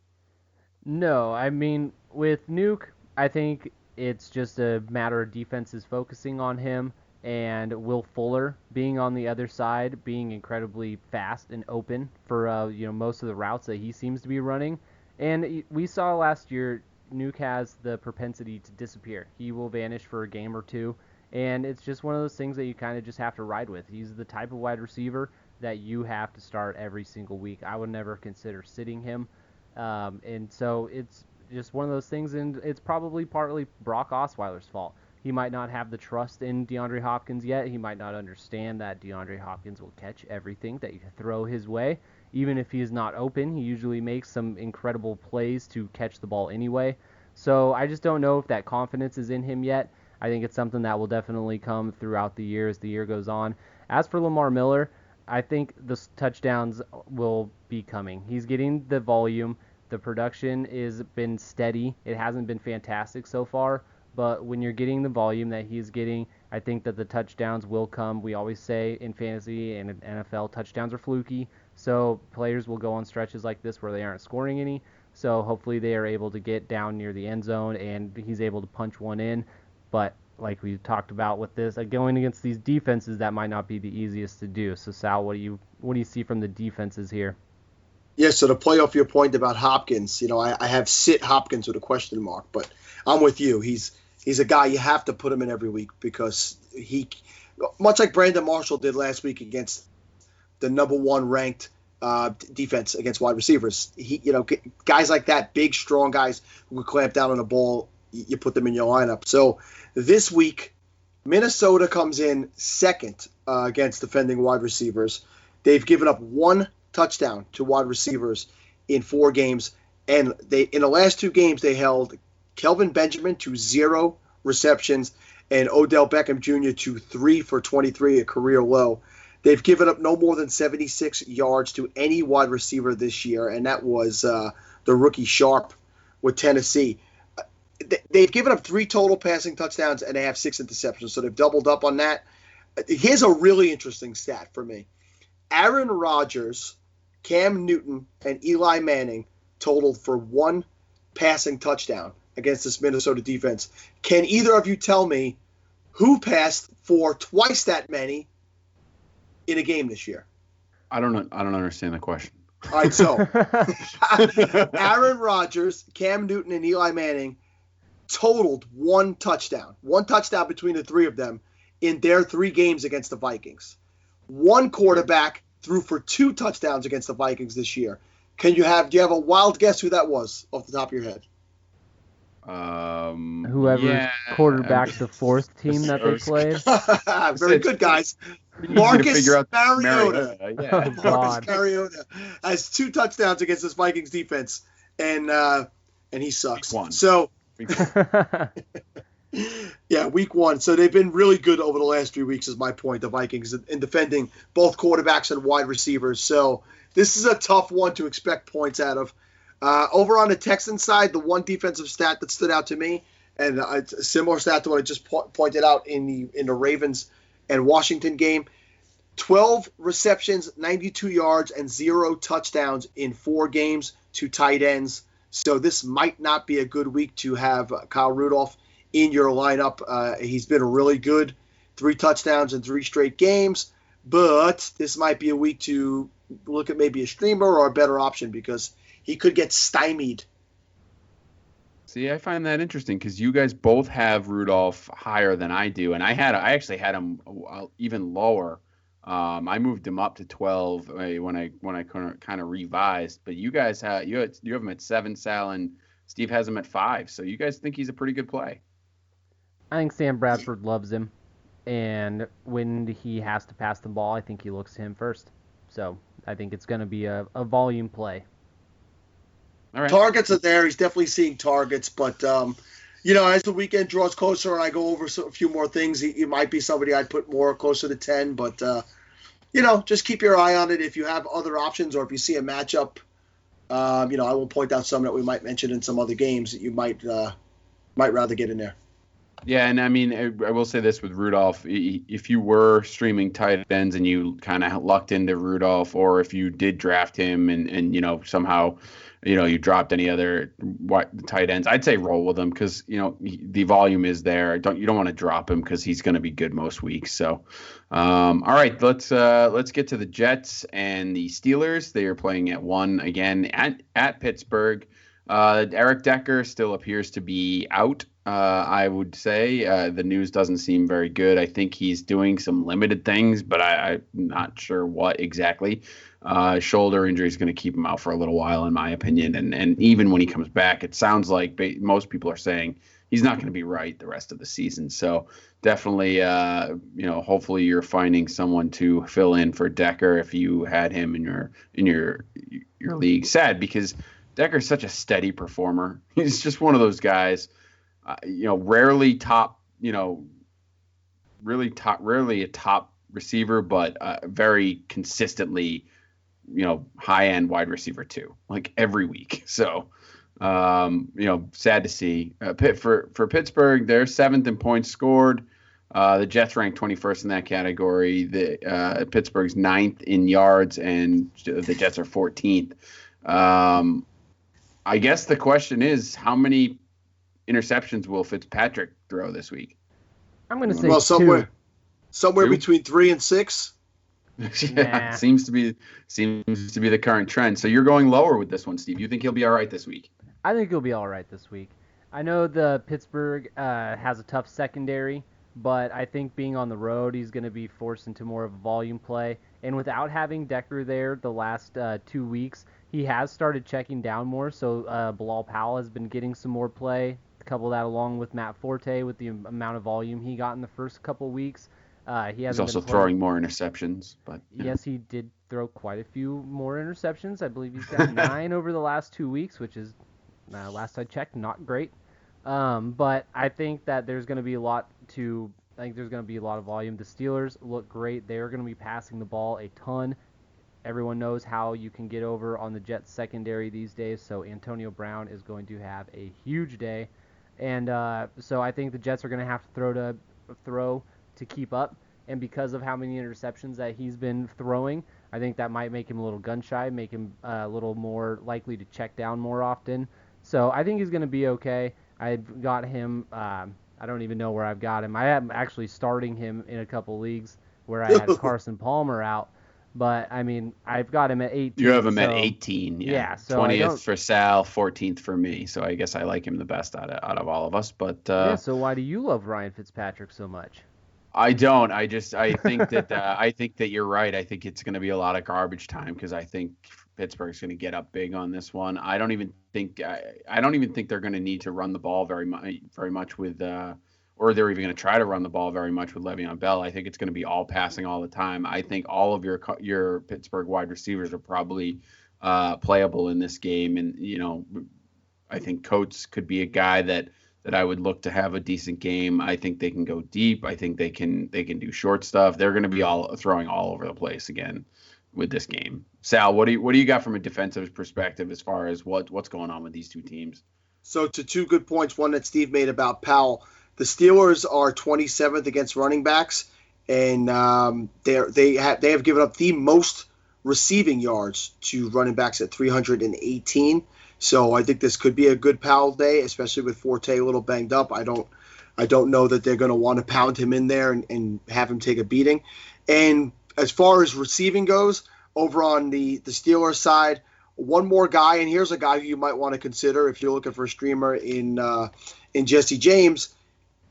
No, I mean, with Nuke, I think it's just a matter of defenses focusing on him and Will Fuller being on the other side, being incredibly fast and open for most of the routes that he seems to be running. And we saw last year, Nuke has the propensity to disappear. He will vanish for a game or two, and it's just one of those things that you kind of just have to ride with. He's the type of wide receiver that you have to start every single week. I would never consider sitting him. And so it's just one of those things, and it's probably partly Brock Osweiler's fault. He might not have the trust in DeAndre Hopkins yet. He might not understand that DeAndre Hopkins will catch everything that you throw his way. Even if he is not open, he usually makes some incredible plays to catch the ball anyway. So I just don't know if that confidence is in him yet. I think it's something that will definitely come throughout the year as the year goes on. As for Lamar Miller, I think the touchdowns will be coming. He's getting the volume. The production has been steady. It hasn't been fantastic so far, but when you're getting the volume that he's getting, I think that the touchdowns will come. We always say in fantasy and in NFL, touchdowns are fluky, so players will go on stretches like this where they aren't scoring any. So hopefully they are able to get down near the end zone and he's able to punch one in. But like we talked about with this, going against these defenses, that might not be the easiest to do. So Sal, what do you see from the defenses here? Yeah, so to play off your point about Hopkins, I have sit Hopkins with a question mark, but I'm with you. He's a guy you have to put him in every week because he, much like Brandon Marshall did last week against the number 1 ranked defense against wide receivers. Guys like that, big, strong guys who can clamp down on the ball, you put them in your lineup. So this week, Minnesota comes in second against defending wide receivers. They've given up 1 touchdown to wide receivers in 4 games, and in the last 2 games they held Kelvin Benjamin to 0 receptions and Odell Beckham Jr. to 3 for 23, a career low. They've given up no more than 76 yards to any wide receiver this year, and that was the rookie Sharp with Tennessee. They've given up 3 total passing touchdowns, and they have 6 interceptions, so they've doubled up on that. Here's a really interesting stat for me. Aaron Rodgers, Cam Newton, and Eli Manning totaled for 1 passing touchdown against this Minnesota defense. Can either of you tell me who passed for twice that many in a game this year? I don't understand the question. All right, so Aaron Rodgers, Cam Newton, and Eli Manning totaled 1 touchdown. 1 touchdown between the 3 of them in their 3 games against the Vikings. 1 quarterback threw for 2 touchdowns against the Vikings this year. Do you have a wild guess who that was off the top of your head? Whoever quarterbacked the 4th team that they played. Very good, guys. Marcus Mariota. Oh, Marcus Mariota has 2 touchdowns against this Vikings defense, and he sucks. Week 1. So, yeah, week 1. So they've been really good over the last 3 weeks, is my point, the Vikings, in defending both quarterbacks and wide receivers. So this is a tough one to expect points out of. Over on the Texans side, the one defensive stat that stood out to me, and a similar stat to what I just pointed out in the Ravens and Washington game, 12 receptions, 92 yards, and 0 touchdowns in 4 games to tight ends. So this might not be a good week to have Kyle Rudolph in your lineup. He's been really good, 3 touchdowns in 3 straight games, but this might be a week to look at maybe a streamer or a better option because he could get stymied. See, I find that interesting because you guys both have Rudolph higher than I do, and I actually had him even lower. I moved him up to 12 when I kind of revised, but you guys have him at 7, Sal, and Steve has him at 5. So you guys think he's a pretty good play? I think Sam Bradford loves him, and when he has to pass the ball, I think he looks to him first. So I think it's going to be a volume play. All right. Targets are there. He's definitely seeing targets, but as the weekend draws closer and I go over a few more things, he might be somebody I'd put more closer to 10. But just keep your eye on it. If you have other options or if you see a matchup, I will point out some that we might mention in some other games that you might rather get in there. Yeah, and I mean, I will say this with Rudolph. If you were streaming tight ends and you kind of lucked into Rudolph, or if you did draft him and somehow you dropped any other tight ends, I'd say roll with him because the volume is there. You don't want to drop him because he's going to be good most weeks. So, all right, let's get to the Jets and the Steelers. They are playing at 1 again at Pittsburgh. Eric Decker still appears to be out. I would say the news doesn't seem very good. I think he's doing some limited things, but I'm not sure what exactly. Shoulder injury is going to keep him out for a little while, in my opinion. And even when he comes back, it sounds like most people are saying he's not going to be right the rest of the season. So definitely, hopefully you're finding someone to fill in for Decker if you had him in your league. Sad because Decker's such a steady performer. He's just one of those guys. Rarely rarely a top receiver, but very consistently, high-end wide receiver too, like every week. So, sad to see. For Pittsburgh, they're 7th in points scored. The Jets ranked 21st in that category. Pittsburgh's 9th in yards, and the Jets are 14th. I guess the question is, how many interceptions will Fitzpatrick throw this week? I'm going to say somewhere 2. between 3 and 6. Yeah, Nah. seems to be the current trend. So you're going lower with this one, Steve. You think he'll be all right this week? I think he'll be all right this week. I know the Pittsburgh has a tough secondary, but I think being on the road, he's going to be forced into more of a volume play. And without having Decker there the last 2 weeks, he has started checking down more. So Bilal Powell has been getting some more play. Couple that along with Matt Forte with the amount of volume he got in the first couple weeks. He He's hasn't also been playing. throwing more interceptions, but Yes, he did throw quite a few more interceptions. I believe he's got 9 over the last 2 weeks, which is, last I checked, not great. But I think that there's going to be a lot of volume. The Steelers look great. They're going to be passing the ball a ton. Everyone knows how you can get over on the Jets secondary these days, so Antonio Brown is going to have a huge day. And so I think the Jets are going to have to throw to keep up. And because of how many interceptions that he's been throwing, I think that might make him a little gun-shy, make him a little more likely to check down more often. So I think he's going to be okay. I've got him. I don't even know where I've got him. I am actually starting him in a couple leagues where I had Carson Palmer out. But, I mean, I've got him at 18. you have him at 18. Yeah, so 20th for Sal, 14th for me. So I guess I like him the best out of all of us. But so why do you love Ryan Fitzpatrick so much? I don't. I think that I think that you're right. I think it's going to be a lot of garbage time because I think Pittsburgh's going to get up big on this one. I don't even think they're going to need to run the ball very much with or they're even going to try to run the ball very much with Le'Veon Bell. I think it's going to be all passing all the time. I think all of your Pittsburgh wide receivers are probably playable in this game, and I think Coates could be a guy that I would look to have a decent game. I think they can go deep. I think they can do short stuff. They're going to be all throwing all over the place again with this game. Sal, what do you got from a defensive perspective as far as what's going on with these two teams? So to 2 good points, one that Steve made about Powell. The Steelers are 27th against running backs, and they have given up the most receiving yards to running backs at 318. So I think this could be a good Powell day, especially with Forte a little banged up. I don't know that they're going to want to pound him in there and have him take a beating. And as far as receiving goes, over on the Steelers side, one more guy, and here's a guy who you might want to consider if you're looking for a streamer in Jesse James.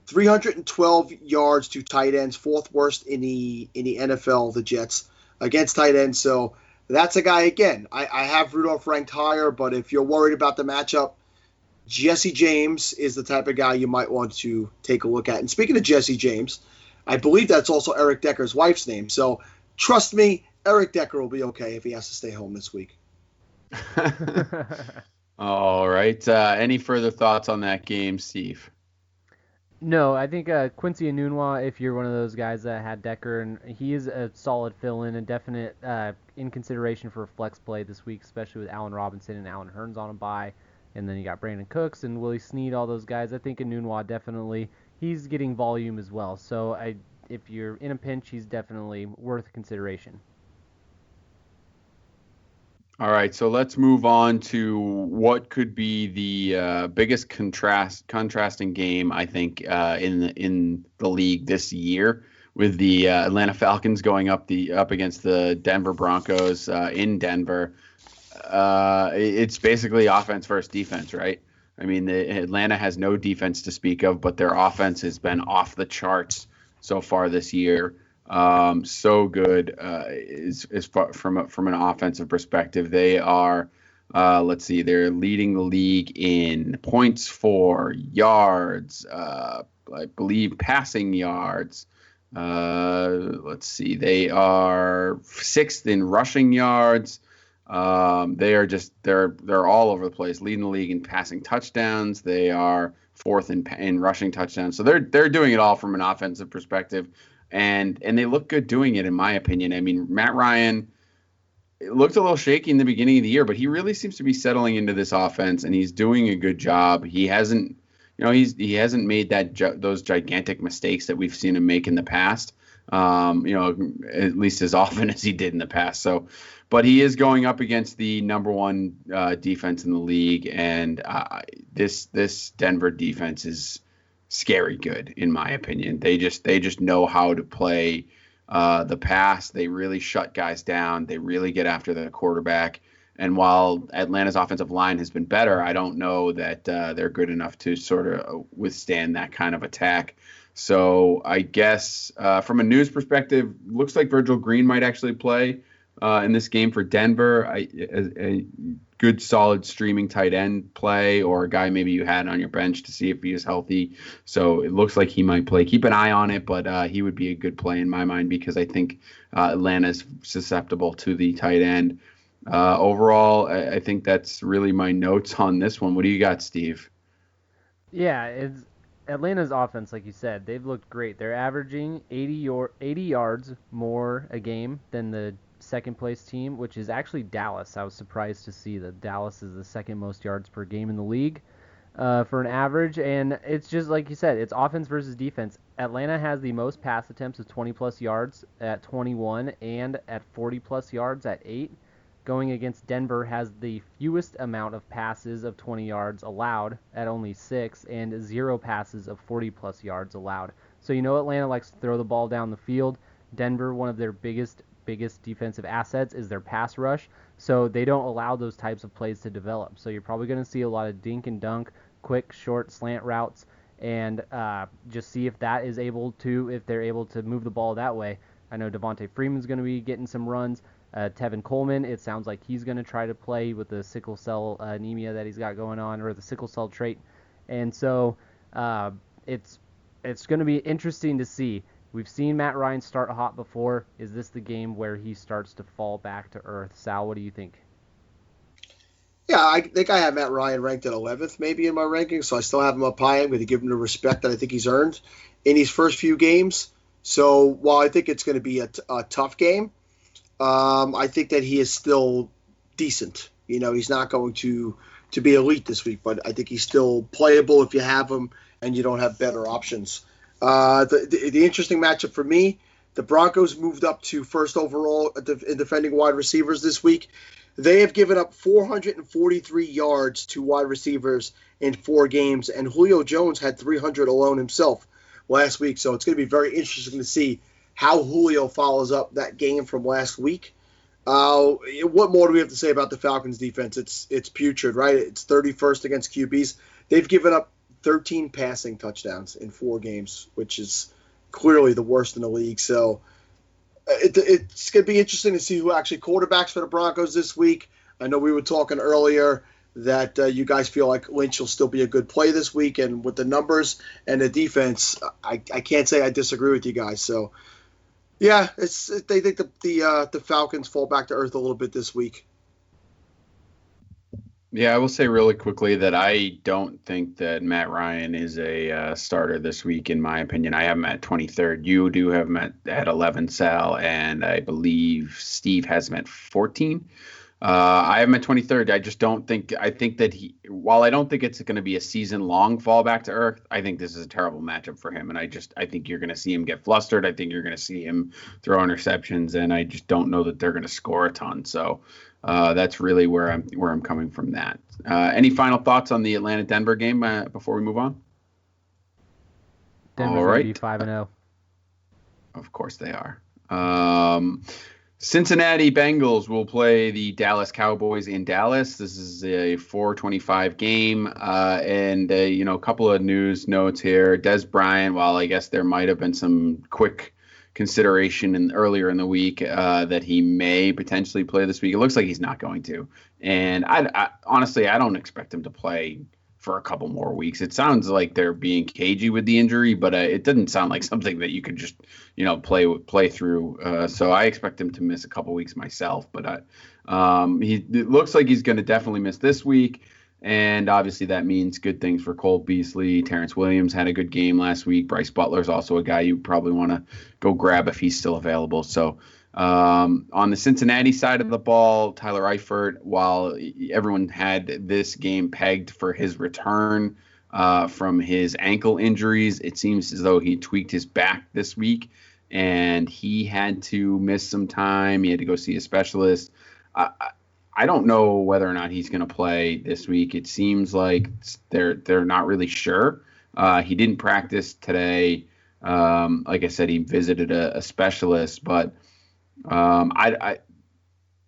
312 yards to tight ends, 4th worst in the NFL, the Jets, against tight ends. So that's a guy, again, I have Rudolph ranked higher, but if you're worried about the matchup, Jesse James is the type of guy you might want to take a look at. And speaking of Jesse James, I believe that's also Eric Decker's wife's name. So trust me, Eric Decker will be okay if he has to stay home this week. All right. Any further thoughts on that game, Steve? No, I think Quincy Enunwa, if you're one of those guys that had Decker, and he is a solid fill-in and definite in consideration for a flex play this week, especially with Allen Robinson and Allen Hurns on a bye, and then you got Brandon Cooks and Willie Snead, all those guys. I think Enunwa definitely, he's getting volume as well. So if you're in a pinch, he's definitely worth consideration. All right, so let's move on to what could be the biggest contrasting game, I think, in the league this year, with the Atlanta Falcons going up against the Denver Broncos in Denver. It's basically offense versus defense, right? I mean, Atlanta has no defense to speak of, but their offense has been off the charts so far this year. So good is from an offensive perspective. They are, they're leading the league in points for yards, I believe passing yards. They are 6th in rushing yards. They're all over the place, leading the league in passing touchdowns. They are 4th in rushing touchdowns. So they're doing it all from an offensive perspective. And they look good doing it, in my opinion. I mean, Matt Ryan looked a little shaky in the beginning of the year, but he really seems to be settling into this offense, and he's doing a good job. He hasn't made those gigantic mistakes that we've seen him make in the past. At least as often as he did in the past. So, but he is going up against the number 1 defense in the league, and this Denver defense is scary good, in my opinion. They just know how to play the pass. They really shut guys down. They really get after the quarterback. And while Atlanta's offensive line has been better, I don't know that they're good enough to sort of withstand that kind of attack. So I guess from a news perspective, looks like Virgil Green might actually play in this game for Denver. A good, solid streaming tight end play, or a guy maybe you had on your bench to see if he is healthy. So it looks like he might play. Keep an eye on it, but he would be a good play in my mind because I think Atlanta's susceptible to the tight end. Overall, I think that's really my notes on this one. What do you got, Steve? Yeah, it's Atlanta's offense, like you said, they've looked great. They're averaging 80 yards more a game than the second place team, which is actually Dallas. I was surprised to see that Dallas is the second most yards per game in the league for an average. And it's just like you said, it's offense versus defense. Atlanta has the most pass attempts of 20 plus yards at 21 and at 40 plus yards at 8. Going against Denver has the fewest amount of passes of 20 yards allowed at only 6 and 0 passes of 40 plus yards allowed. So you know Atlanta likes to throw the ball down the field. Denver, one of their biggest defensive assets is their pass rush. So they don't allow those types of plays to develop. So you're probably going to see a lot of dink and dunk, quick, short slant routes, and just see if they're able to move the ball that way. I know Devontae Freeman's going to be getting some runs. Tevin Coleman, it sounds like he's going to try to play with the sickle cell anemia that he's got going on, or the sickle cell trait. And so it's going to be interesting to see. We've seen Matt Ryan start hot before. Is this the game where he starts to fall back to earth? Sal, what do you think? Yeah, I think I have Matt Ryan ranked at 11th maybe in my rankings, so I still have him up high. I'm going to give him the respect that I think he's earned in his first few games. So while I think it's going to be a tough game, I think that he is still decent. You know, he's not going to be elite this week, but I think he's still playable if you have him and you don't have better options. The interesting matchup for me, the Broncos moved up to first overall in defending wide receivers this week. They have given up 443 yards to wide receivers in 4 games, and Julio Jones had 300 alone himself last week. So it's going to be very interesting to see how Julio follows up that game from last week. What more do we have to say about the Falcons defense? It's putrid, right? It's 31st against QBs. They've given up 13 passing touchdowns in 4 games, which is clearly the worst in the league. So it's going to be interesting to see who actually quarterbacks for the Broncos this week. I know we were talking earlier that you guys feel like Lynch will still be a good play this week, and with the numbers and the defense, I can't say I disagree with you guys. So, yeah, they think the Falcons fall back to earth a little bit this week. Yeah, I will say really quickly that I don't think that Matt Ryan is a starter this week, in my opinion. I have him at 23rd. You do have him at 11, Sal, and I believe Steve has him at 14. I have him at 23rd. I just don't think – I think that while I don't think it's going to be a season-long fall back to earth, I think this is a terrible matchup for him. And I think you're going to see him get flustered. I think you're going to see him throw interceptions, and I just don't know that they're going to score a ton. So that's really where I'm coming from that. Any final thoughts on the Atlanta-Denver game before we move on? Denver's going to be 5-0. Of course they are. Cincinnati Bengals will play the Dallas Cowboys in Dallas. This is a 4:25 game. And a couple of news notes here. Des Bryant, while I guess there might have been some quick consideration earlier in the week that he may potentially play this week, it looks like he's not going to. And I honestly, I don't expect him to play for a couple more weeks. It sounds like they're being cagey with the injury, but it doesn't sound like something that you could just, play through. So I expect him to miss a couple weeks myself, but it looks like he's going to definitely miss this week. And obviously that means good things for Cole Beasley. Terrence Williams had a good game last week. Bryce Butler is also a guy you probably want to go grab if he's still available. So on the Cincinnati side of the ball, Tyler Eifert, while everyone had this game pegged for his return from his ankle injuries, it seems as though he tweaked his back this week and he had to miss some time. He had to go see a specialist. I don't know whether or not he's going to play this week. It seems like they're not really sure. He didn't practice today. Like I said, he visited a specialist, but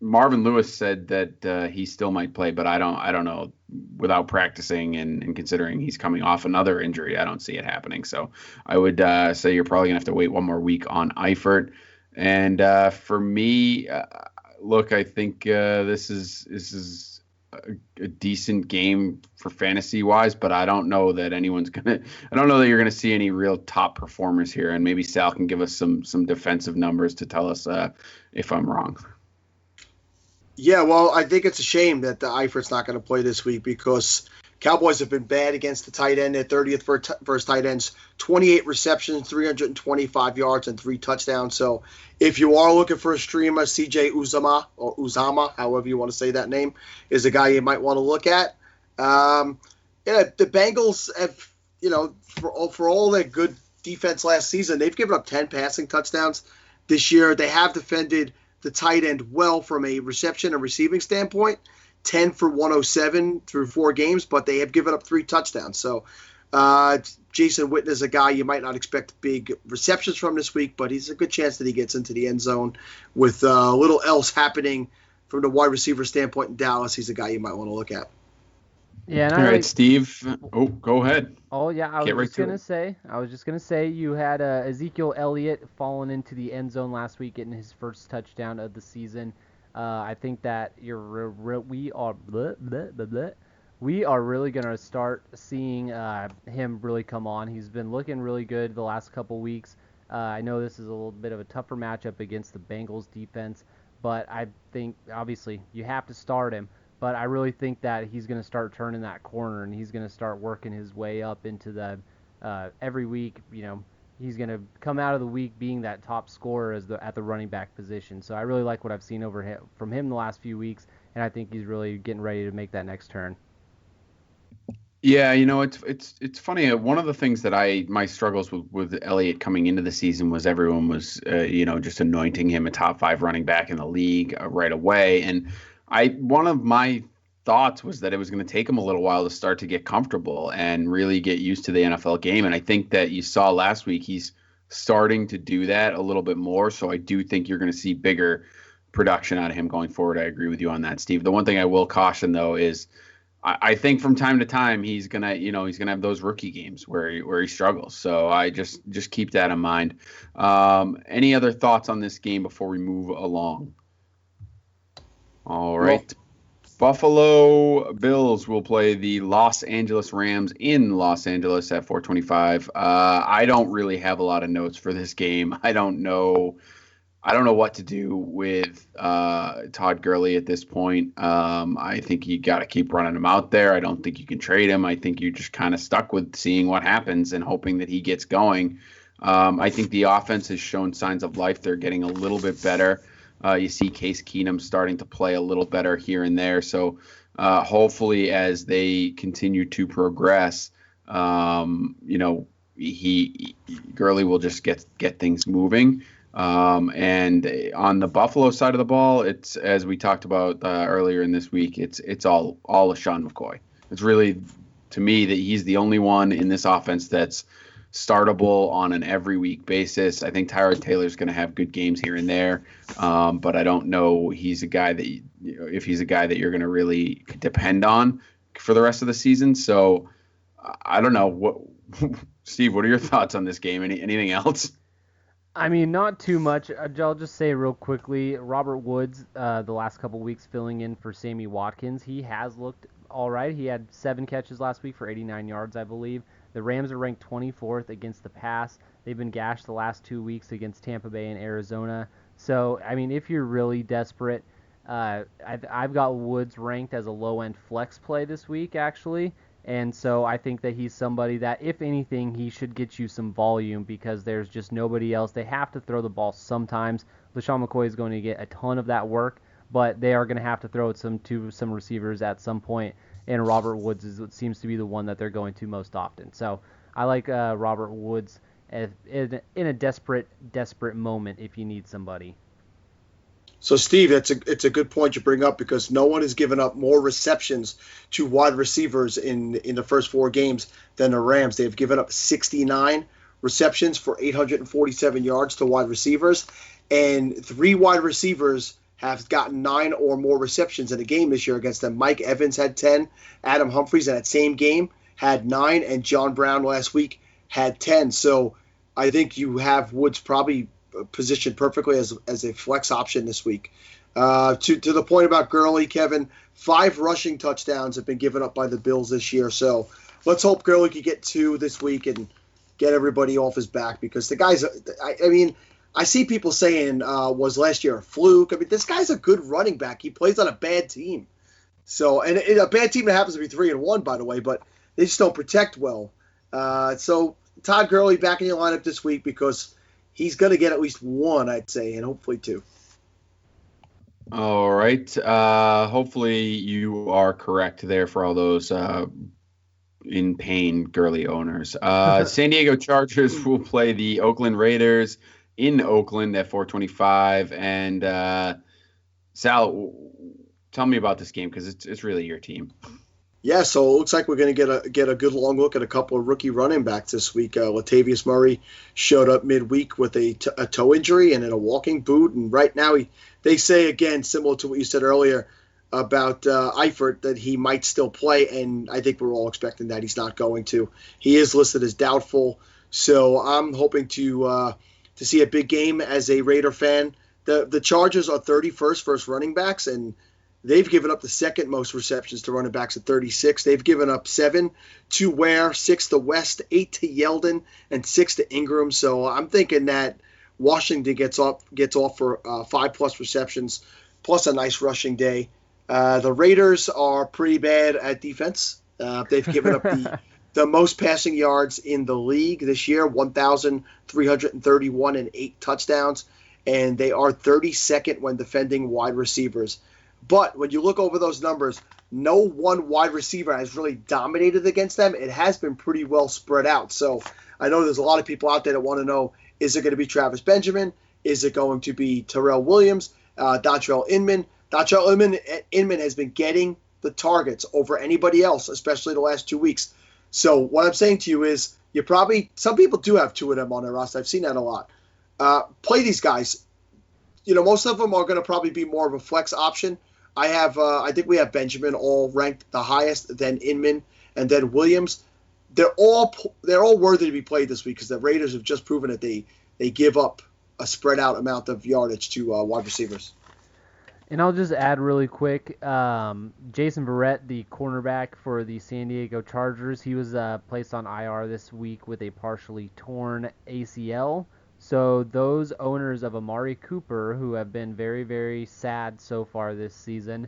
Marvin Lewis said that he still might play, but I don't know. Without practicing and considering he's coming off another injury, I don't see it happening. So I would say you're probably gonna have to wait one more week on Eifert. And for me, look, I think this is a decent game for fantasy wise, but I don't know that I don't know that you're gonna see any real top performers here. And maybe Sal can give us some defensive numbers to tell us if I'm wrong. Yeah, well, I think it's a shame that the Eifert's not going to play this week because Cowboys have been bad against the tight end. Their 30th first tight ends, 28 receptions, 325 yards, and 3 touchdowns. So if you are looking for a streamer, CJ Uzama, however you want to say that name, is a guy you might want to look at. The Bengals have, for all their good defense last season, they've given up 10 passing touchdowns this year. They have defended the tight end well from a reception and receiving standpoint, 10 for 107 through 4 games, but they have given up 3 touchdowns. So Jason Witten is a guy you might not expect big receptions from this week, but he's a good chance that he gets into the end zone with little else happening from the wide receiver standpoint in Dallas. He's a guy you might want to look at. Yeah. All right, Steve. Oh, go ahead. Oh yeah, I was just gonna say you had Ezekiel Elliott falling into the end zone last week, getting his first touchdown of the season. I think that we are really gonna start seeing him really come on. He's been looking really good the last couple weeks. I know this is a little bit of a tougher matchup against the Bengals defense, but I think obviously you have to start him. But I really think that he's going to start turning that corner, and he's going to start working his way up into the every week. He's going to come out of the week being that top scorer at the running back position. So I really like what I've seen from him the last few weeks, and I think he's really getting ready to make that next turn. Yeah, it's funny. One of the things that my struggles with Elliott coming into the season was everyone was just anointing him a top 5 running back in the league right away, and one of my thoughts was that it was going to take him a little while to start to get comfortable and really get used to the NFL game. And I think that you saw last week, he's starting to do that a little bit more. So I do think you're going to see bigger production out of him going forward. I agree with you on that, Steve. The one thing I will caution though is I think from time to time he's going to have those rookie games where he struggles. So I just keep that in mind. Any other thoughts on this game before we move along? All right. Well, Buffalo Bills will play the Los Angeles Rams in Los Angeles at 4:25. I don't really have a lot of notes for this game. I don't know what to do with Todd Gurley at this point. I think you got to keep running him out there. I don't think you can trade him. I think you're just kind of stuck with seeing what happens and hoping that he gets going. I think the offense has shown signs of life. They're getting a little bit better. You see Case Keenum starting to play a little better here and there. So hopefully as they continue to progress, Gurley will just get things moving. And on the Buffalo side of the ball, it's, as we talked about earlier in this week, it's all LeSean McCoy. It's really, to me, that he's the only one in this offense that's startable on an every week basis. I think Tyrod Taylor's going to have good games here and there, but I don't know he's a guy that if he's a guy that you're going to really depend on for the rest of the season. So I don't know. What Steve, what are your thoughts on this game? Anything else? I mean, not too much. I'll just say real quickly, Robert Woods, the last couple weeks filling in for Sammy Watkins, he has looked all right. He had 7 catches last week for 89 yards, I believe. The Rams are ranked 24th against the pass. They've been gashed the last 2 weeks against Tampa Bay and Arizona. So, I mean, if you're really desperate, I've got Woods ranked as a low-end flex play this week, actually. And so I think that he's somebody that, if anything, he should get you some volume because there's just nobody else. They have to throw the ball sometimes. LeSean McCoy is going to get a ton of that work, but they are going to have to throw it to some receivers at some point. And Robert Woods seems to be the one that they're going to most often. So I like Robert Woods in a desperate moment if you need somebody. So, Steve, it's a good point you bring up because no one has given up more receptions to wide receivers in the first 4 games than the Rams. They've given up 69 receptions for 847 yards to wide receivers, and 3 wide receivers have gotten 9 or more receptions in a game this year against them. Mike Evans had 10, Adam Humphries in that same game had 9, and John Brown last week had 10. So I think you have Woods probably positioned perfectly as a flex option this week. To the point about Gurley, Kevin, 5 rushing touchdowns have been given up by the Bills this year. So let's hope Gurley can get 2 this week and get everybody off his back, because the guy's, I mean, I see people saying, was last year a fluke? I mean, this guy's a good running back. He plays on a bad team. So, and a bad team that happens to be 3-1, by the way, but they just don't protect well. So Todd Gurley back in your lineup this week, because he's going to get at least 1, I'd say, and hopefully 2. All right. Hopefully you are correct there for all those in pain Gurley owners. San Diego Chargers will play the Oakland Raiders in Oakland at 4:25. And Sal, tell me about this game, because it's really your team. Yeah, so it looks like we're going to get a good long look at a couple of rookie running backs this week. Latavius Murray showed up midweek with a toe injury and in a walking boot, and right now they say, again, similar to what you said earlier about Eifert, that he might still play, and I think we're all expecting that he's not going to. He is listed as doubtful, so I'm hoping to see a big game as a Raider fan. The Chargers are 31st versus running backs, and they've given up the second most receptions to running backs at 36. They've given up 7 to Ware, 6 to West, 8 to Yeldon, and 6 to Ingram. So I'm thinking that Washington gets off for 5+ receptions, plus a nice rushing day. The Raiders are pretty bad at defense. They've given up the most passing yards in the league this year, 1,331 and 8 touchdowns, and they are 32nd when defending wide receivers. But when you look over those numbers, no one wide receiver has really dominated against them. It has been pretty well spread out. So I know there's a lot of people out there that want to know, is it going to be Travis Benjamin? Is it going to be Terrell Williams, Dontrell Inman? Dontrell Inman has been getting the targets over anybody else, especially the last 2 weeks. So what I'm saying to you is, some people do have 2 of them on their roster. I've seen that a lot. Play these guys. Most of them are going to probably be more of a flex option. I think we have Benjamin all ranked the highest, then Inman, and then Williams. They're all worthy to be played this week, because the Raiders have just proven that they give up a spread out amount of yardage to wide receivers. And I'll just add really quick, Jason Verrett, the cornerback for the San Diego Chargers, he was placed on IR this week with a partially torn ACL. So those owners of Amari Cooper, who have been very, very sad so far this season,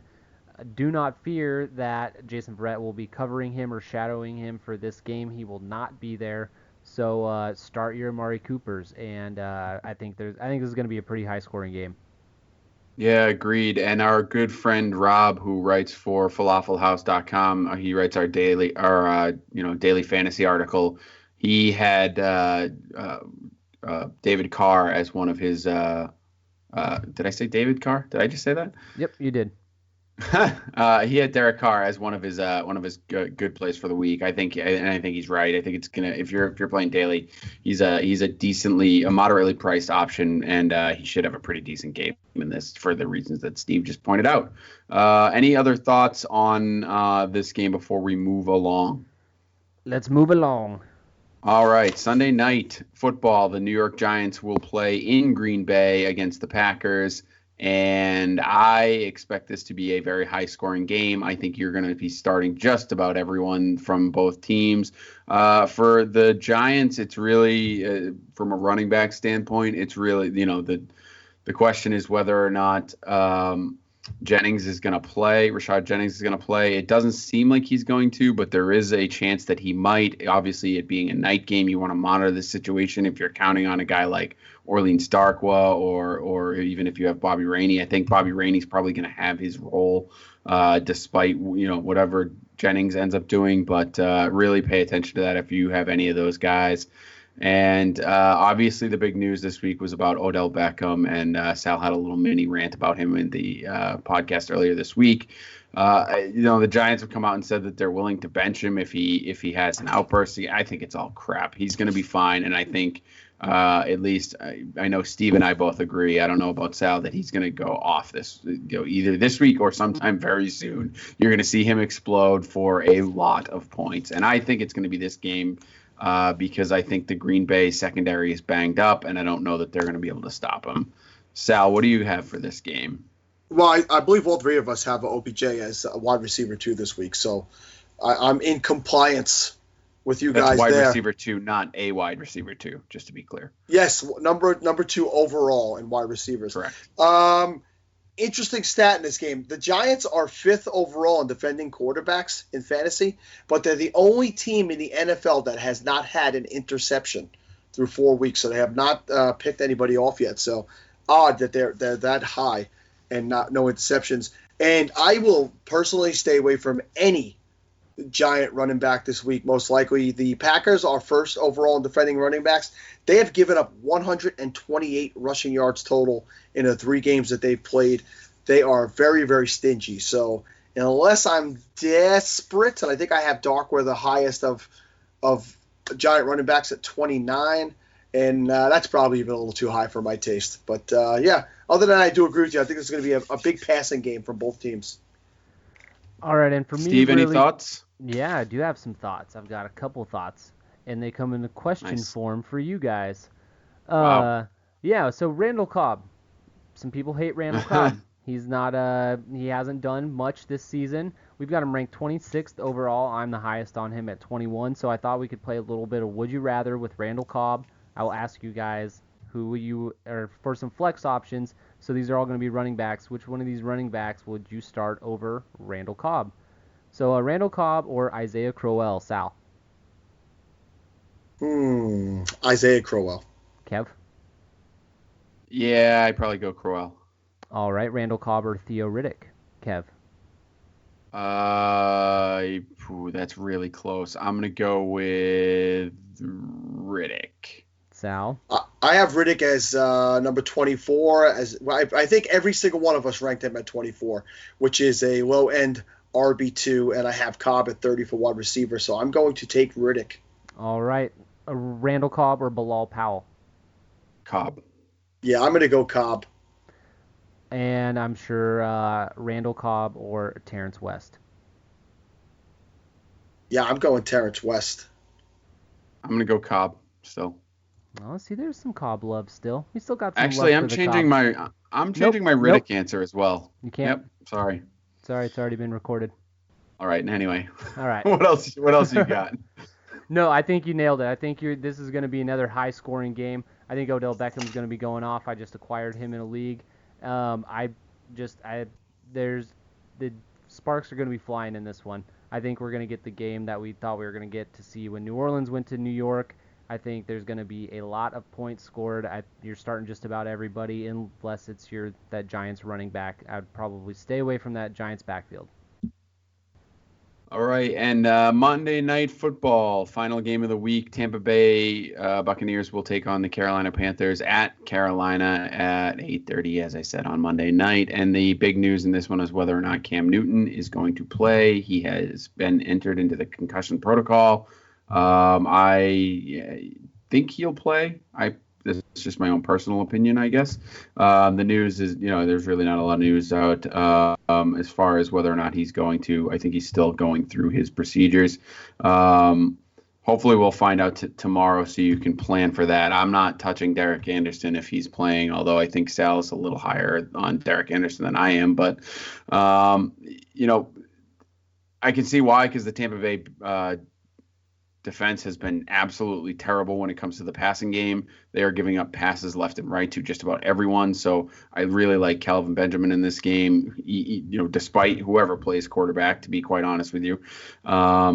do not fear that Jason Verrett will be covering him or shadowing him for this game. He will not be there. So start your Amari Coopers, and I think this is going to be a pretty high-scoring game. Yeah, agreed. And our good friend Rob, who writes for falafelhouse.com, he writes our daily fantasy article. He had David Carr as one of his. Did I say David Carr? Did I just say that? Yep, you did. He had Derek Carr as one of his good plays for the week. I think he's right. I think it's gonna, if you're playing daily, he's a moderately priced option, and he should have a pretty decent game in this for the reasons that Steve just pointed out. Any other thoughts on this game before we move along? Let's move along. All right, Sunday night football. The New York Giants will play in Green Bay against the Packers, and I expect this to be a very high-scoring game. I think you're going to be starting just about everyone from both teams. For the Giants, it's really, from a running back standpoint, it's really, the question is whether or not Jennings is going to play. Rashad Jennings is going to play. It doesn't seem like he's going to, but there is a chance that he might. Obviously, it being a night game, you want to monitor the situation. If you're counting on a guy like Orleans Darkwa or even if you have Bobby Rainey, I think Bobby Rainey's probably going to have his role despite whatever Jennings ends up doing. But really pay attention to that if you have any of those guys. And obviously the big news this week was about Odell Beckham, and Sal had a little mini rant about him in the podcast earlier this week. The Giants have come out and said that they're willing to bench him if he has an outburst. I think it's all crap. He's going to be fine, and I think at least I know Steve and I both agree. I don't know about Sal that he's going to go off either this week or sometime very soon. You're going to see him explode for a lot of points, and I think it's going to be this game. Because I think the Green Bay secondary is banged up, and I don't know that they're going to be able to stop him. Sal, what do you have for this game? Well, I believe all three of us have OBJ as a wide receiver 2 this week, so I'm in compliance with you guys wide there. Receiver 2, not a wide receiver 2, just to be clear. Yes, number 2 overall in wide receivers. Correct. Interesting stat in this game. The Giants are 5th overall in defending quarterbacks in fantasy, but they're the only team in the NFL that has not had an interception through 4 weeks. So they have not picked anybody off yet. So odd that they're that high and no interceptions. And I will personally stay away from any Giant running back this week. Most likely the Packers are 1st overall in defending running backs. They have given up 128 rushing yards total in the 3 games that they've played. They are very, very stingy. So unless I'm desperate, and I think I have Darkwa the highest of Giant running backs at 29, and that's probably even a little too high for my taste. But yeah, other than that, I do agree with you. I think it's going to be a big passing game from both teams. All right, and for me, Steve, any thoughts? Yeah, I do have some thoughts. I've got a couple thoughts, and they come in the question form for you guys. Wow. Yeah, so Randall Cobb. Some people hate Randall Cobb. He's not. He hasn't done much this season. We've got him ranked 26th overall. I'm the highest on him at 21. So I thought we could play a little bit of Would You Rather with Randall Cobb. I will ask you guys who you are for some flex options. So these are all going to be running backs. Which one of these running backs would you start over Randall Cobb? So Randall Cobb or Isaiah Crowell, Sal? Isaiah Crowell. Kev? Yeah, I'd probably go Crowell. All right, Randall Cobb or Theo Riddick, Kev? That's really close. I'm going to go with Riddick. Sal? I have Riddick as number 24. I think every single one of us ranked him at 24, which is a low-end RB2, and I have Cobb at 30 for wide receiver, so I'm going to take Riddick. All right. Randall Cobb or Bilal Powell? Cobb. Yeah, I'm going to go Cobb. And I'm sure Randall Cobb or Terrence West. Yeah, I'm going Terrence West. I'm going to go Cobb still. Oh, see, there's some Cobb love still. We still got some Actually, love I'm for changing my Riddick answer as well. You can't. Yep. Sorry. Sorry, it's already been recorded. All right. Anyway. All right. What else you got? No, I think you nailed it. I think this is going to be another high-scoring game. I think Odell Beckham's going to be going off. I just acquired him in a league. There's the sparks are going to be flying in this one. I think we're going to get the game that we thought we were going to get to see when New Orleans went to New York. I think there's going to be a lot of points scored. You're starting just about everybody, unless it's that Giants running back. I'd probably stay away from that Giants backfield. All right, and Monday Night Football, final game of the week. Tampa Bay Buccaneers will take on the Carolina Panthers at Carolina at 8:30, as I said, on Monday night. And the big news in this one is whether or not Cam Newton is going to play. He has been entered into the concussion protocol. I think he'll play. This is just my own personal opinion, I guess. The news is, there's really not a lot of news out as far as whether or not he's going to. I think he's still going through his procedures. Hopefully we'll find out tomorrow so you can plan for that. I'm not touching Derek Anderson if he's playing, although I think Sal is a little higher on Derek Anderson than I am. But, I can see why, because the Tampa Bay defense has been absolutely terrible when it comes to the passing game. They are giving up passes left and right to just about everyone. So I really like Kelvin Benjamin in this game, despite whoever plays quarterback, to be quite honest with you,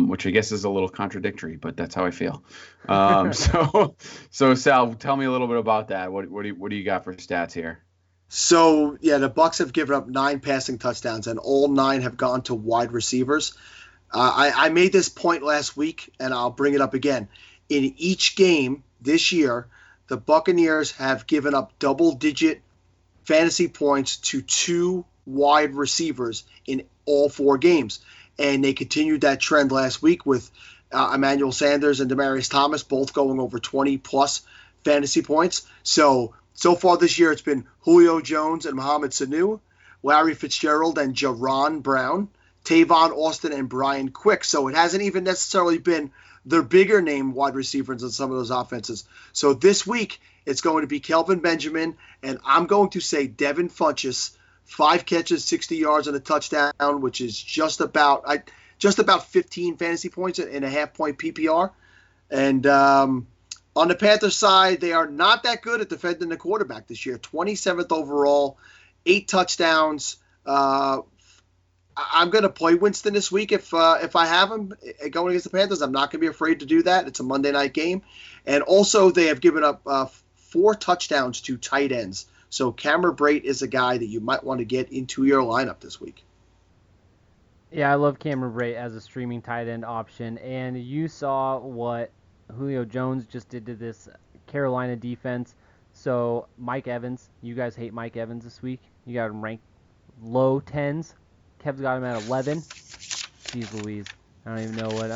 which I guess is a little contradictory, but that's how I feel. So Sal, tell me a little bit about that. What do you got for stats here? So, yeah, the Bucs have given up 9 passing touchdowns, and all 9 have gone to wide receivers. I made this point last week, and I'll bring it up again. In each game this year, the Buccaneers have given up double-digit fantasy points to 2 wide receivers in all 4 games. And they continued that trend last week with Emmanuel Sanders and Demaryius Thomas both going over 20-plus fantasy points. So far this year, it's been Julio Jones and Mohamed Sanu, Larry Fitzgerald and Jaron Brown, Tavon Austin and Brian Quick. So it hasn't even necessarily been their bigger name wide receivers in some of those offenses. So this week, it's going to be Kelvin Benjamin, and I'm going to say Devin Funchess, 5 catches, 60 yards, and a touchdown, which is just about 15 fantasy points in a half-point PPR. And on the Panthers side, they are not that good at defending the quarterback this year. 27th overall, 8 touchdowns. I'm going to play Winston this week if I have him going against the Panthers. I'm not going to be afraid to do that. It's a Monday night game. And also they have given up 4 touchdowns to tight ends. So Cameron Brate is a guy that you might want to get into your lineup this week. Yeah, I love Cameron Brate as a streaming tight end option. And you saw what Julio Jones just did to this Carolina defense. So Mike Evans, you guys hate Mike Evans this week. You got him ranked low 10s. Kev's got him at 11. Jeez Louise. I don't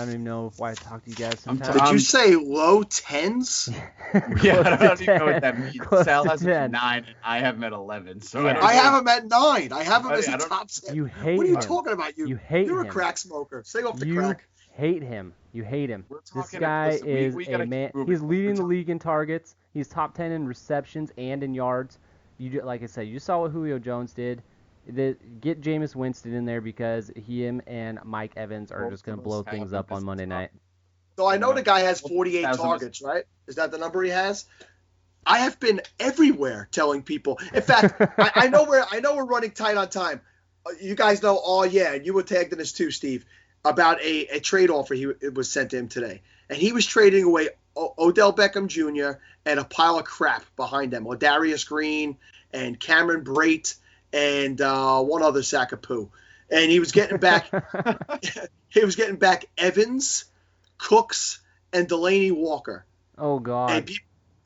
even know why I talk to you guys sometimes. Did you say low 10s? Yeah, I don't even know what that means. Close Sal to has him at 10. 9, and I have him at 11. So Yeah. I have him at 9. I have him as I a don't- top 10. You hate What are you him. talking about? You hate You're him. a crack smoker. Stay off the You crack. hate him. You hate him. We're This talking- guy listen, we is gotta a man. keep moving. He's leading We're the talking- league in targets. He's top 10 in receptions and in yards. Like I said, you saw what Julio Jones did. Get Jameis Winston in there because him and Mike Evans are just going to blow things up on Monday night. So I know the guy has 48 targets, right? Is that the number he has? I have been everywhere telling people. In fact, I know we're running tight on time. You guys know, and you were tagged in this too, Steve, about a trade offer it was sent to him today. And he was trading away Odell Beckham Jr. and a pile of crap behind them. Darius Green and Cameron Brate and one other sack of poo. And he was getting back Evans, Cooks, and Delaney Walker. Oh, God. And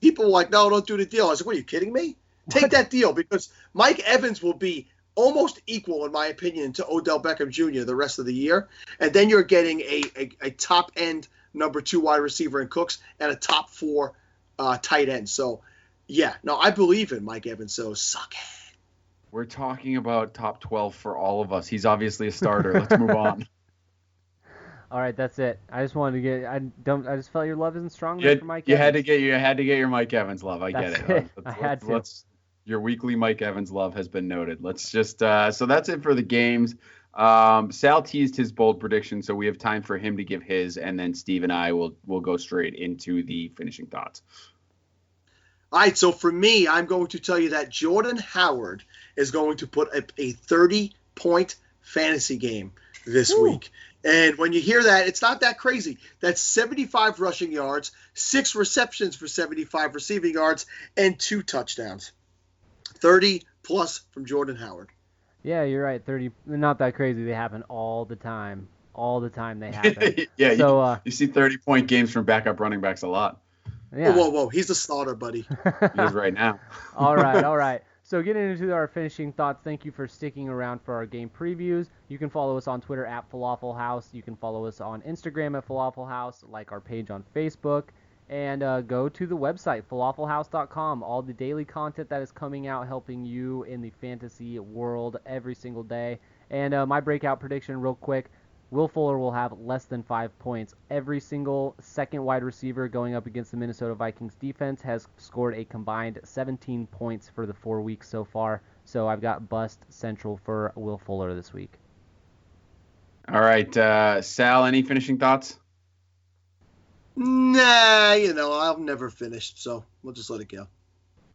people were like, no, don't do the deal. I was like, what, are you kidding me? Take that deal because Mike Evans will be almost equal, in my opinion, to Odell Beckham Jr. the rest of the year. And then you're getting a top-end number 2 wide receiver in Cooks and a top 4 tight end. So, yeah, no, I believe in Mike Evans, so suck it. We're talking about top 12 for all of us. He's obviously a starter. Let's move on. All right, that's it. I just wanted to get. I just felt your love isn't strong enough for Mike You Evans. had to get your Mike Evans love. I That's get it. it. I had to. Your weekly Mike Evans love has been noted. Let's just so that's it for the games. Sal teased his bold prediction, so we have time for him to give his, and then Steve and I will go straight into the finishing thoughts. All right, so for me, I'm going to tell you that Jordan Howard is going to put a 30-point fantasy game this week. And when you hear that, it's not that crazy. That's 75 rushing yards, 6 receptions for 75 receiving yards, and 2 touchdowns. 30-plus from Jordan Howard. Yeah, you're right. 30. Not that crazy. They happen all the time. All the time they happen. Yeah, So, you see 30-point games from backup running backs a lot. yeah. Whoa. He's a starter, buddy. He is right now. All right. So getting into our finishing thoughts, thank you for sticking around for our game previews. You can follow us on Twitter at Falafel House. You can follow us on Instagram at Falafel House, like our page on Facebook, and go to the website, falafelhouse.com. All the daily content that is coming out helping you in the fantasy world every single day. And my breakout prediction real quick, Will Fuller will have less than 5 points. Every single second wide receiver going up against the Minnesota Vikings defense has scored a combined 17 points for the 4 weeks so far. So I've got bust central for Will Fuller this week. All right, Sal, any finishing thoughts? Nah, I've never finished, so we'll just let it go.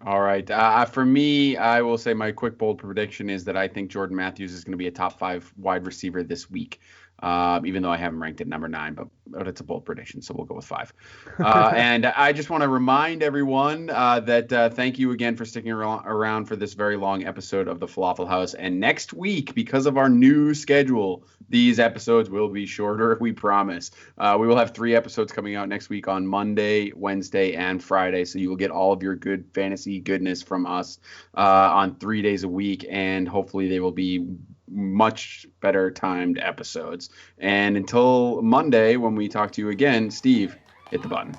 All right. For me, I will say my quick bold prediction is that I think Jordan Matthews is going to be a top 5 wide receiver this week. Even though I have him ranked at number 9, but it's a bold prediction, so we'll go with 5. And I just want to remind everyone that thank you again for sticking around for this very long episode of the Falafel House. And next week, because of our new schedule, these episodes will be shorter, we promise. We will have 3 episodes coming out next week on Monday, Wednesday, and Friday, so you will get all of your good fantasy goodness from us on 3 days a week, and hopefully they will be much better timed episodes. And until Monday, when we talk to you again, Steve, hit the button.